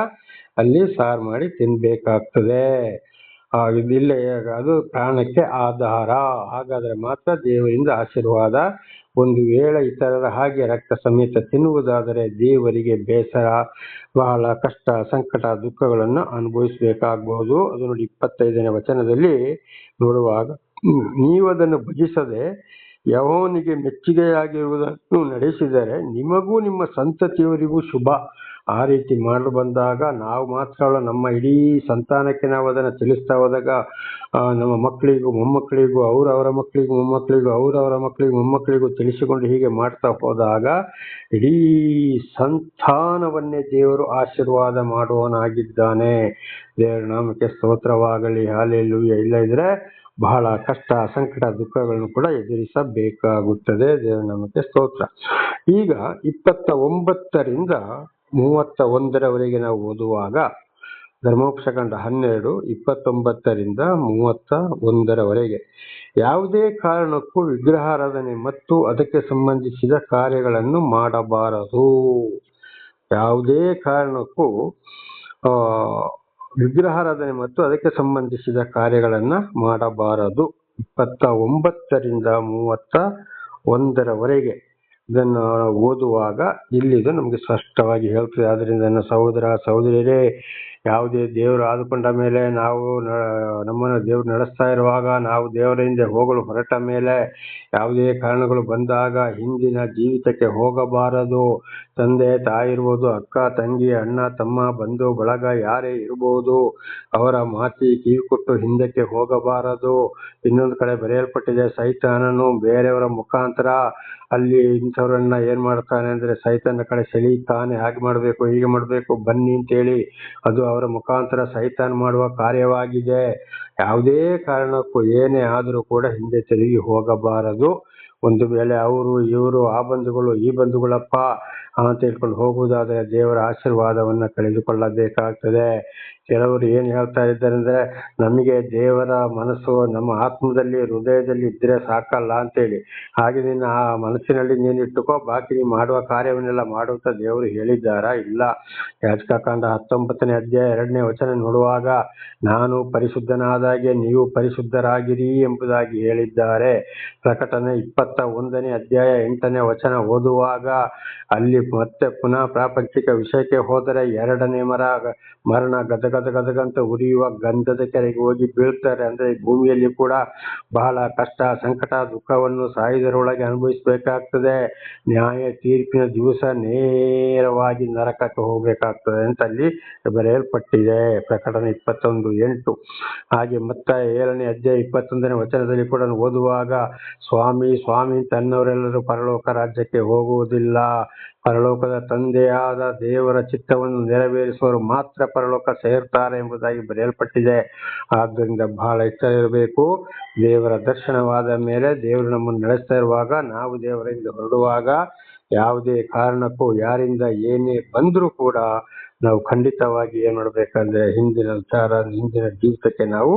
ಅಲ್ಲಿ ಸಾರು ಮಾಡಿ ತಿನ್ಬೇಕಾಗ್ತದೆ. ಇದಿಲ್ಲ, ಅದು ಪ್ರಾಣಕ್ಕೆ ಆಧಾರ. ಹಾಗಾದ್ರೆ ಮಾತ್ರ ದೇವರಿಂದ ಆಶೀರ್ವಾದ. ಒಂದು ವೇಳೆ ಇತರರ ಹಾಗೆ ರಕ್ತ ಸಮೇತ ತಿನ್ನುವುದಾದರೆ ದೇವರಿಗೆ ಬೇಸರ, ಬಹಳ ಕಷ್ಟ, ಸಂಕಟ, ದುಃಖಗಳನ್ನು ಅನುಭವಿಸಬೇಕಾಗಬಹುದು. ಅದು ನೋಡಿ 25ನೇ ವಚನದಲ್ಲಿ ನೋಡುವಾಗ, ನೀವು ಅದನ್ನು ಭಜಿಸದೆ ಯೆಹೋವನಿಗೆ ಮೆಚ್ಚುಗೆಯಾಗಿರುವುದನ್ನು ನಡೆಸಿದರೆ ನಿಮಗೂ ನಿಮ್ಮ ಸಂತತಿಯವರಿಗೂ ಶುಭ. ಆ ರೀತಿ ಮಾಡಲು ಬಂದಾಗ ನಾವು ಮಾತ್ರ ಅಲ್ಲ, ನಮ್ಮ ಇಡೀ ಸಂತಾನಕ್ಕೆ ನಾವು ಅದನ್ನು ತಿಳಿಸ್ತಾ ಹೋದಾಗ ನಮ್ಮ ಮಕ್ಕಳಿಗೂ ಮೊಮ್ಮಕ್ಕಳಿಗೂ ಅವರವರ ಮಕ್ಕಳಿಗೂ ಮೊಮ್ಮಕ್ಕಳಿಗೂ ಅವರವರ ಮಕ್ಕಳಿಗೂ ಮೊಮ್ಮಕ್ಕಳಿಗೂ ತಿಳಿಸಿಕೊಂಡು ಹೀಗೆ ಮಾಡ್ತಾ ಹೋದಾಗ ಇಡೀ ಸಂತಾನವನ್ನೇ ದೇವರು ಆಶೀರ್ವಾದ ಮಾಡುವವನಾಗಿದ್ದಾನೆ. ದೇವರ ನಾಮಕ್ಕೆ ಸ್ತೋತ್ರವಾಗಲಿ. ಹಲ್ಲೆಲೂಯಾ. ಇಲ್ಲ ಇದ್ರೆ ಬಹಳ ಕಷ್ಟ, ಸಂಕಟ, ದುಃಖಗಳನ್ನು ಕೂಡ ಎದುರಿಸಬೇಕಾಗುತ್ತದೆ. ದೇವರ ನಾಮಕ್ಕೆ ಸ್ತೋತ್ರ. ಈಗ 29ರಿಂದ 31ರವರೆಗೆ ನಾವು ಓದುವಾಗ, ಧರ್ಮೋಪದೇಶಕಾಂಡ 12, 29ರಿಂದ 31ರವರೆಗೆ. ಯಾವುದೇ ಕಾರಣಕ್ಕೂ ವಿಗ್ರಹಾರಾಧನೆ ಮತ್ತು ಅದಕ್ಕೆ ಸಂಬಂಧಿಸಿದ ಕಾರ್ಯಗಳನ್ನು ಮಾಡಬಾರದು. ಯಾವುದೇ ಕಾರಣಕ್ಕೂ ವಿಗ್ರಹಾರಾಧನೆ ಮತ್ತು ಅದಕ್ಕೆ ಸಂಬಂಧಿಸಿದ ಕಾರ್ಯಗಳನ್ನ ಮಾಡಬಾರದು. 29ರಿಂದ 31ರವರೆಗೆ ಇದನ್ನು ಓದುವಾಗ ಇಲ್ಲಿದು ನಮಗೆ ಸ್ಪಷ್ಟವಾಗಿ ಹೇಳ್ತದೆ. ಆದ್ರಿಂದ ನನ್ನ ಸಹೋದರ ಸಹೋದರಿಯರೇ, ಯಾವುದೇ ದೇವರು ಆದುಕೊಂಡ ಮೇಲೆ, ನಾವು ನಮ್ಮನ್ನು ದೇವರು ನಡೆಸ್ತಾ ಇರುವಾಗ, ನಾವು ದೇವರ ಹಿಂದೆ ಹೋಗಲು ಹೊರಟ ಮೇಲೆ ಯಾವುದೇ ಕಾರಣಗಳು ಬಂದಾಗ ಹಿಂದಿನ ಜೀವಿತಕ್ಕೆ ಹೋಗಬಾರದು. ತಂದೆ ತಾಯಿ ಇರ್ಬೋದು, ಅಕ್ಕ ತಂಗಿ, ಅಣ್ಣ ತಮ್ಮ, ಬಂಧು ಬಳಗ ಯಾರೇ ಇರಬಹುದು, ಅವರ ಮಾತಿ ಕಿವಿ ಕೊಟ್ಟು ಹಿಂದಕ್ಕೆ ಹೋಗಬಾರದು. ಇನ್ನೊಂದು ಕಡೆ ಬರೆಯಲ್ಪಟ್ಟಿದೆ, ಸೈತಾನನು ಬೇರೆಯವರ ಮುಖಾಂತರ ಅಲ್ಲಿ ಇಂಥವ್ರನ್ನ ಏನ್ ಮಾಡ್ತಾನೆ ಅಂದ್ರೆ ಸೈತಾನ ಕಡೆ ಸೆಳೀತಾನೆ. ಹಾಗೆ ಮಾಡ್ಬೇಕು, ಹೀಗೆ ಮಾಡ್ಬೇಕು, ಬನ್ನಿ ಅಂತೇಳಿ ಅದು ಅವರ ಮುಖಾಂತರ ಸೈತಾನ್ ಮಾಡುವ ಕಾರ್ಯವಾಗಿದೆ. ಯಾವುದೇ ಕಾರಣಕ್ಕೂ ಏನೇ ಆದರೂ ಕೂಡ ಹಿಂದೆ ತಿರುಗಿ ಹೋಗಬಾರದು. ಒಂದು ವೇಳೆ ಅವರು ಇವರು ಆ ಬಂಧುಗಳು ಈ ಬಂಧುಗಳಪ್ಪ ಅಂತ ಹೇಳ್ಕೊಂಡು ಹೋಗುವುದಾದರೆ ದೇವರ ಆಶೀರ್ವಾದವನ್ನ ಕಳೆದುಕೊಳ್ಳಬೇಕಾಗ್ತದೆ. ಕೆಲವರು ಏನ್ ಹೇಳ್ತಾ ಇದ್ದಾರೆ ಅಂದ್ರೆ, ನಮಗೆ ದೇವರ ಮನಸ್ಸು ನಮ್ಮ ಆತ್ಮದಲ್ಲಿ ಹೃದಯದಲ್ಲಿ ಇದ್ರೆ ಸಾಕಲ್ಲ ಅಂತೇಳಿ. ಹಾಗೆ ನೀನು ಆ ಮನಸ್ಸಿನಲ್ಲಿ ನೀನು ಇಟ್ಟುಕೋ, ಬಾಕಿ ನೀನು ಮಾಡುವ ಕಾರ್ಯವನ್ನೆಲ್ಲ ಮಾಡುವಂತ ದೇವರು ಹೇಳಿದ್ದಾರಾ? ಇಲ್ಲ. ಯಾಜಕಕಾಂಡ 19ನೇ ಅಧ್ಯಾಯ 2ನೇ ವಚನ ನೋಡುವಾಗ, ನಾನು ಪರಿಶುದ್ಧನಾದಾಗೆ ನೀವು ಪರಿಶುದ್ಧರಾಗಿರಿ ಎಂಬುದಾಗಿ ಹೇಳಿದ್ದಾರೆ. ಪ್ರಕಟಣೆ 21ನೇ ಅಧ್ಯಾಯ 8ನೇ ವಚನ ಓದುವಾಗ, ಅಲ್ಲಿ ಮತ್ತೆ ಪುನಃ ಪ್ರಾಪಂಚಿಕ ವಿಷಯಕ್ಕೆ ಹೋದರೆ 2ನೇ ಮರಣ ಗದಗಂತ ಉರಿಯುವ ಗಂಧದ ಕೆರೆಗೆ ಹೋಗಿ ಬೀಳ್ತಾರೆ. ಅಂದ್ರೆ ಭೂಮಿಯಲ್ಲಿ ಕೂಡ ಬಹಳ ಕಷ್ಟ, ಸಂಕಟ, ದುಃಖವನ್ನು ಸಾಯುವುದರೊಳಗೆ ಅನುಭವಿಸಬೇಕಾಗ್ತದೆ. ನ್ಯಾಯ ತೀರ್ಪಿನ ದಿವಸ ನೇರವಾಗಿ ನರಕಕ್ಕೆ ಹೋಗ್ಬೇಕಾಗ್ತದೆ ಅಂತ ಅಲ್ಲಿ ಬರೆಯಲ್ಪಟ್ಟಿದೆ. ಪ್ರಕಟಣೆ 21:8. ಹಾಗೆ ಮತ್ತೆ 7ನೇ ಅಧ್ಯಾಯ 21ನೇ ವಚನದಲ್ಲಿ ಕೂಡ ಓದುವಾಗ, ಸ್ವಾಮಿ ಸ್ವಾಮಿ ತನ್ನವರೆಲ್ಲರೂ ಪರಲೋಕ ರಾಜ್ಯಕ್ಕೆ ಹೋಗುವುದಿಲ್ಲ, ಪರಲೋಕದ ತಂದೆಯಾದ ದೇವರ ಚಿತ್ತವನ್ನು ನೆರವೇರಿಸುವವರು ಮಾತ್ರ ಪರಲೋಕ ಸೇರ್ತಾರೆ ಎಂಬುದಾಗಿ ಬರೆಯಲ್ಪಟ್ಟಿದೆ. ಆದ್ದರಿಂದ ಬಹಳ ಎಚ್ಚರ ಇರಬೇಕು. ದೇವರ ದರ್ಶನವಾದ ಮೇಲೆ ದೇವರು ನಮ್ಮನ್ನು ನಡೆಸ್ತಾ ಇರುವಾಗ, ನಾವು ದೇವರಿಂದ ಹೊರಡುವಾಗ ಯಾವುದೇ ಕಾರಣಕ್ಕೂ ಯಾರಿಂದ ಏನೇ ಬಂದರೂ ಕೂಡ ನಾವು ಖಂಡಿತವಾಗಿ ಏನ್ ಮಾಡ್ಬೇಕಂದ್ರೆ ಹಿಂದಿನ ವಿಚಾರ, ಹಿಂದಿನ ಜೀವಿತಕ್ಕೆ ನಾವು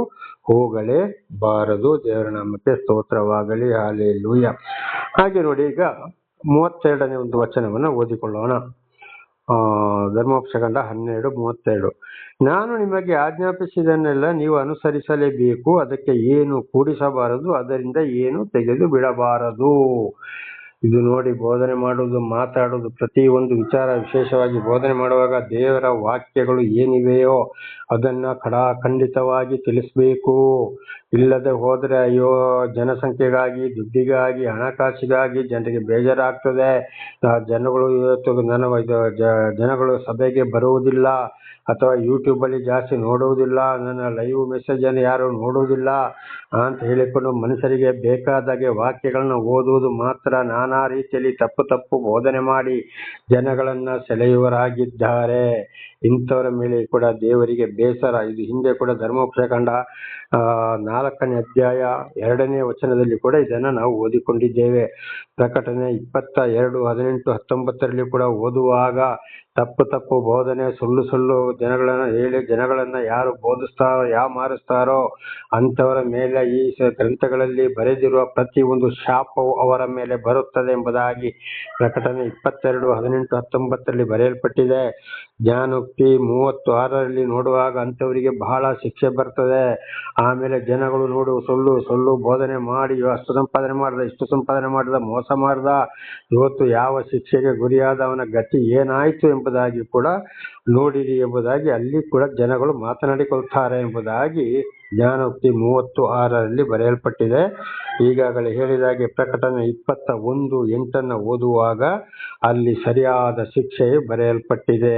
ಹೋಗಲೇಬಾರದು. ದೇವರ ನಾಮಕ್ಕೆ ಸ್ತೋತ್ರವಾಗಲಿ. ಹಲ್ಲೆಲೂಯಾ. ಹಾಗೆ ನೋಡಿ, ಈಗ 32ನೇ ಒಂದು ವಚನವನ್ನು ಓದಿಕೊಳ್ಳೋಣ. ಧರ್ಮೋಪದೇಶಕಾಂಡ 12:32. ನಾನು ನಿಮಗೆ ಆಜ್ಞಾಪಿಸಿದನ್ನೆಲ್ಲ ನೀವು ಅನುಸರಿಸಲೇಬೇಕು, ಅದಕ್ಕೆ ಏನು ಕೂಡಿಸಬಾರದು, ಅದರಿಂದ ಏನು ತೆಗೆದು ಬಿಡಬಾರದು. ಇದು ನೋಡಿ, ಬೋಧನೆ ಮಾಡುವುದು, ಮಾತಾಡುವುದು, ಪ್ರತಿ ಒಂದು ವಿಚಾರ, ವಿಶೇಷವಾಗಿ ಬೋಧನೆ ಮಾಡುವಾಗ ದೇವರ ವಾಕ್ಯಗಳು ಏನಿವೆಯೋ ಅದನ್ನ ಖಂಡಿತವಾಗಿ ತಿಳಿಸ್ಬೇಕು. ಇಲ್ಲದೆ ಹೋದ್ರೆ ಅಯ್ಯೋ, ಜನಸಂಖ್ಯೆಗಾಗಿ, ದುಡ್ಡಿಗಾಗಿ, ಹಣಕಾಸಿಗಾಗಿ ಜನರಿಗೆ ಬೇಜಾರಾಗ್ತದೆ. ಜನಗಳು ಜನಗಳು ಸಭೆಗೆ ಬರುವುದಿಲ್ಲ, ಅಥವಾ ಯೂಟ್ಯೂಬಲ್ಲಿ ಜಾಸ್ತಿ ನೋಡುವುದಿಲ್ಲ, ನನ್ನ ಲೈವ್ ಮೆಸೇಜ್ ಅನ್ನು ಯಾರು ನೋಡುವುದಿಲ್ಲ ಅಂತ ಹೇಳಿಕೊಂಡು ಮನುಷ್ಯರಿಗೆ ಬೇಕಾದಾಗೆ ವಾಕ್ಯಗಳನ್ನ ಓದುವುದು ಮಾತ್ರ, ನಾನಾ ರೀತಿಯಲ್ಲಿ ತಪ್ಪು ಬೋಧನೆ ಮಾಡಿ ಜನಗಳನ್ನ ಸೆಳೆಯುವರಾಗಿದ್ದಾರೆ. ಇಂಥವರ ಮೇಲೆ ಕೂಡ ದೇವರಿಗೆ ಬೇಸರ. ಇದು ಹಿಂದೆ ಕೂಡ ಧರ್ಮೋಪದೇಶಕಾಂಡ 4ನೇ ಅಧ್ಯಾಯ 2ನೇ ವಚನದಲ್ಲಿ ಕೂಡ ಇದನ್ನ ನಾವು ಓದಿಕೊಂಡಿದ್ದೇವೆ. ಪ್ರಕಟಣೆ 22:18-19 ಕೂಡ ಓದುವಾಗ ತಪ್ಪು ಬೋಧನೆ, ಸುಳ್ಳು ಜನಗಳನ್ನ ಹೇಳಿ ಜನಗಳನ್ನ ಯಾರು ಬೋಧಿಸ್ತಾರೋ, ಮಾರಿಸ್ತಾರೋ ಅಂತವರ ಮೇಲೆ ಈ ಗ್ರಂಥಗಳಲ್ಲಿ ಬರೆದಿರುವ ಪ್ರತಿ ಒಂದು ಶಾಪವು ಅವರ ಮೇಲೆ ಬರುತ್ತದೆ ಎಂಬುದಾಗಿ ಪ್ರಕಟಣೆ 22:18-19 ಬರೆಯಲ್ಪಟ್ಟಿದೆ. ಜ್ಞಾನೋಕ್ತಿ 36 ನೋಡುವಾಗ ಅಂತವರಿಗೆ ಬಹಳ ಶಿಕ್ಷೆ ಬರ್ತದೆ. ಆಮೇಲೆ ಜನಗಳು ಸುಳ್ಳು ಬೋಧನೆ ಮಾಡಿ ಅಷ್ಟು ಸಂಪಾದನೆ ಮಾಡ್ದ, ಇಷ್ಟು ಸಂಪಾದನೆ ಮಾಡ್ದ, ಮೋಸ ಮಾಡ್ದ, ಇವತ್ತು ಯಾವ ಶಿಕ್ಷೆಗೆ ಗುರಿಯಾದ, ಅವನ ಗತಿ ಏನಾಯ್ತು ಎಂಬುದಾಗಿ ಕೂಡ ನೋಡಿರಿ ಎಂಬುದಾಗಿ ಅಲ್ಲಿ ಕೂಡ ಜನಗಳು ಮಾತನಾಡಿಕೊಳ್ತಾರೆ ಎಂಬುದಾಗಿ ಜ್ಞಾನೋಕ್ತಿ 36 ಬರೆಯಲ್ಪಟ್ಟಿದೆ. ಈಗಾಗಲೇ ಹೇಳಿದಾಗೆ ಪ್ರಕಟಣೆ 21:8 ಓದುವಾಗ ಅಲ್ಲಿ ಸರಿಯಾದ ಶಿಕ್ಷೆಯು ಬರೆಯಲ್ಪಟ್ಟಿದೆ.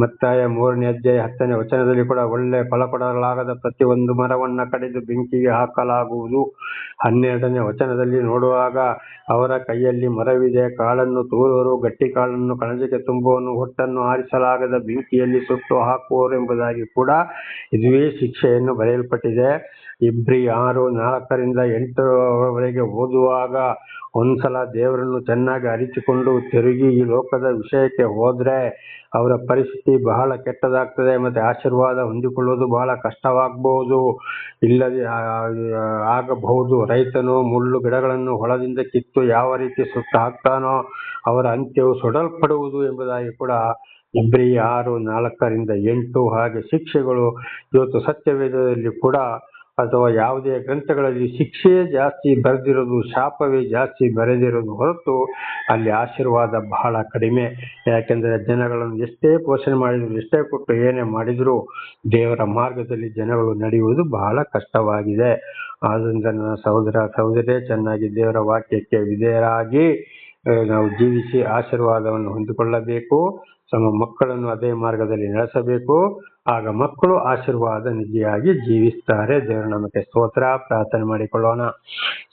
ಮತ್ತಾಯ 3ನೇ ಅಧ್ಯಾಯ 10ನೇ ವಚನದಲ್ಲಿ ಕೂಡ ಒಳ್ಳೆ ಫಲ ಕೊಡಲಾಗದ ಪ್ರತಿಯೊಂದು ಮರವನ್ನ ಕಡಿದು ಬೆಂಕಿಗೆ ಹಾಕಲಾಗುವುದು. 12ನೇ ವಚನದಲ್ಲಿ ನೋಡುವಾಗ ಅವರ ಕೈಯಲ್ಲಿ ಮರವಿದೆ, ಕಾಳನ್ನು ತೂರುವರು, ಗಟ್ಟಿ ಕಾಳನ್ನು ಕಣಜಕ್ಕೆ ತುಂಬುವನು, ಹೊಟ್ಟನ್ನು ಆರಿಸಲಾಗದ ಬೆಂಕಿಯಲ್ಲಿ ಸುಟ್ಟು ಹಾಕುವರು ಎಂಬುದಾಗಿ ಕೂಡ ಇದುವೇ ಶಿಕ್ಷೆಯನ್ನು ಬರೆಯಲ್ಪಟ್ಟಿದೆ. ಇಬ್ರಿ 6:4-8 ಓದುವಾಗ ಒಂದ್ಸಲ ದೇವರನ್ನು ಚೆನ್ನಾಗಿ ಅರಿತುಕೊಂಡು ತಿರುಗಿ ಈ ಲೋಕದ ವಿಷಯಕ್ಕೆ ಹೋದ್ರೆ ಅವರ ಪರಿಸ್ಥಿತಿ ಬಹಳ ಕೆಟ್ಟದಾಗ್ತದೆ. ಮತ್ತೆ ಆಶೀರ್ವಾದ ಹೊಂದಿಕೊಳ್ಳುವುದು ಬಹಳ ಕಷ್ಟವಾಗಬಹುದು, ಇಲ್ಲದೆ ಆಗಬಹುದು. ರೈತನು ಮುಳ್ಳು ಗಿಡಗಳನ್ನು ಹೊಲದಿಂದ ಕಿತ್ತು ಯಾವ ರೀತಿ ಸುಟ್ಟು ಹಾಕ್ತಾನೋ ಅವರ ಅಂತ್ಯವು ಸುಡಲ್ಪಡುವುದು ಎಂಬುದಾಗಿ ಕೂಡ ಇಬ್ರಿ 6:4-8. ಹಾಗೆ ಶಿಕ್ಷೆಗಳು ಇವತ್ತು ಸತ್ಯವೇದದಲ್ಲಿ ಕೂಡ ಅಥವಾ ಯಾವುದೇ ಗ್ರಂಥಗಳಲ್ಲಿ ಶಿಕ್ಷೆಯೇ ಜಾಸ್ತಿ ಬರೆದಿರೋದು, ಶಾಪವೇ ಜಾಸ್ತಿ ಬರೆದಿರೋದು ಹೊರತು ಅಲ್ಲಿ ಆಶೀರ್ವಾದ ಬಹಳ ಕಡಿಮೆ. ಯಾಕೆಂದರೆ ಜನಗಳನ್ನು ಎಷ್ಟೇ ಪೋಷಣೆ ಮಾಡಿದ್ರು, ಎಷ್ಟೇ ಕೊಟ್ಟು ಏನೇ ಮಾಡಿದ್ರು ದೇವರ ಮಾರ್ಗದಲ್ಲಿ ಜನಗಳು ನಡೆಯುವುದು ಬಹಳ ಕಷ್ಟವಾಗಿದೆ. ಆದ್ದರಿಂದ ನನ್ನ ಸಹೋದರೇ ಚೆನ್ನಾಗಿ ದೇವರ ವಾಕ್ಯಕ್ಕೆ ವಿಧೇಯರಾಗಿ ನಾವು ಜೀವಿಸಿ ಆಶೀರ್ವಾದವನ್ನು ಹೊಂದಿಕೊಳ್ಳಬೇಕು. ತಮ್ಮ ಮಕ್ಕಳನ್ನು ಅದೇ ಮಾರ್ಗದಲ್ಲಿ ನಡೆಸಬೇಕು. ಆಗ ಮಕ್ಕಳು ಆಶೀರ್ವಾದ ನಿಧಿಯಾಗಿ ಜೀವಿಸ್ತಾರೆ. ದೇವರ ನಾಮಕ್ಕೆ ಸ್ತೋತ್ರ. ಪ್ರಾರ್ಥನೆ ಮಾಡಿಕೊಳ್ಳೋಣ.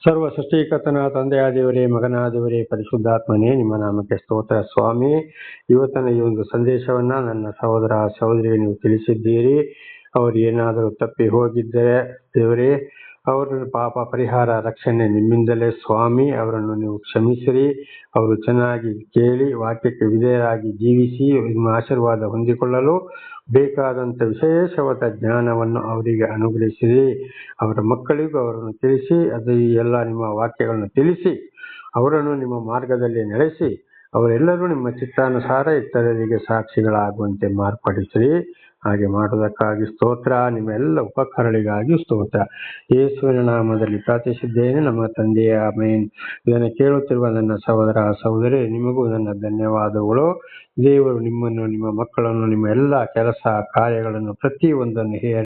ಸರ್ವ ಸೃಷ್ಟಿಕರ್ತನ ತಂದೆಯಾದ ದೇವರೇ, ಮಗನಾದ ದೇವರೇ, ಪರಿಶುದ್ಧಾತ್ಮನೇ, ನಿಮ್ಮ ನಾಮಕ್ಕೆ ಸ್ತೋತ್ರ ಸ್ವಾಮಿ. ಇವತ್ತಿನ ಈ ಒಂದು ಸಂದೇಶವನ್ನ ನನ್ನ ಸಹೋದರಿಗೆ ನೀವು ತಿಳಿಸಿದ್ದೀರಿ. ಅವರು ಏನಾದರೂ ತಪ್ಪಿ ಹೋಗಿದ್ದರೆ ದೇವರೇ, ಅವರ ಪಾಪ ಪರಿಹಾರ ರಕ್ಷಣೆ ನಿಮ್ಮಿಂದಲೇ ಸ್ವಾಮಿ. ಅವರನ್ನು ನೀವು ಕ್ಷಮಿಸಿರಿ. ಅವರು ಚೆನ್ನಾಗಿ ಕೇಳಿ ವಾಕ್ಯಕ್ಕೆ ವಿಧೇಯರಾಗಿ ಜೀವಿಸಿ ನಿಮ್ಮ ಆಶೀರ್ವಾದ ಹೊಂದಿಕೊಳ್ಳಲು ಬೇಕಾದಂಥ ವಿಶೇಷವಾದ ಜ್ಞಾನವನ್ನು ಅವರಿಗೆ ಅನುಗ್ರಹಿಸಿರಿ. ಅವರ ಮಕ್ಕಳಿಗೂ ಅವರನ್ನು ತಿಳಿಸಿ, ಅದು ಎಲ್ಲ ನಿಮ್ಮ ವಾಕ್ಯಗಳನ್ನು ತಿಳಿಸಿ ಅವರನ್ನು ನಿಮ್ಮ ಮಾರ್ಗದಲ್ಲಿ ನಡೆಸಿ ಅವರೆಲ್ಲರೂ ನಿಮ್ಮ ಚಿತ್ತಾನುಸಾರ ಇತರರಿಗೆ ಸಾಕ್ಷಿಗಳಾಗುವಂತೆ ಮಾರ್ಪಡಿಸಿರಿ. ಹಾಗೆ ಮಾಡುವುದಕ್ಕಾಗಿ ಸ್ತೋತ್ರ. ನಿಮ್ಮ ಎಲ್ಲ ಉಪಕಾರಗಳಿಗಾಗಿ ಸ್ತೋತ್ರ. ಯೇಸುವಿನ ನಾಮದಲ್ಲಿ ಪ್ರಾರ್ಥಿಸಿದ್ದೇನೆ ನಮ್ಮ ತಂದೆಯ ಆಮೆನ್. ಇದನ್ನು ಕೇಳುತ್ತಿರುವ ನನ್ನ ಸಹೋದರಿ, ನಿಮಗೂ ನನ್ನ ಧನ್ಯವಾದಗಳು. ದೇವರು ನಿಮ್ಮನ್ನು, ನಿಮ್ಮ ಮಕ್ಕಳನ್ನು, ನಿಮ್ಮ ಎಲ್ಲ ಕೆಲಸ ಕಾರ್ಯಗಳನ್ನು ಪ್ರತಿಯೊಂದನ್ನು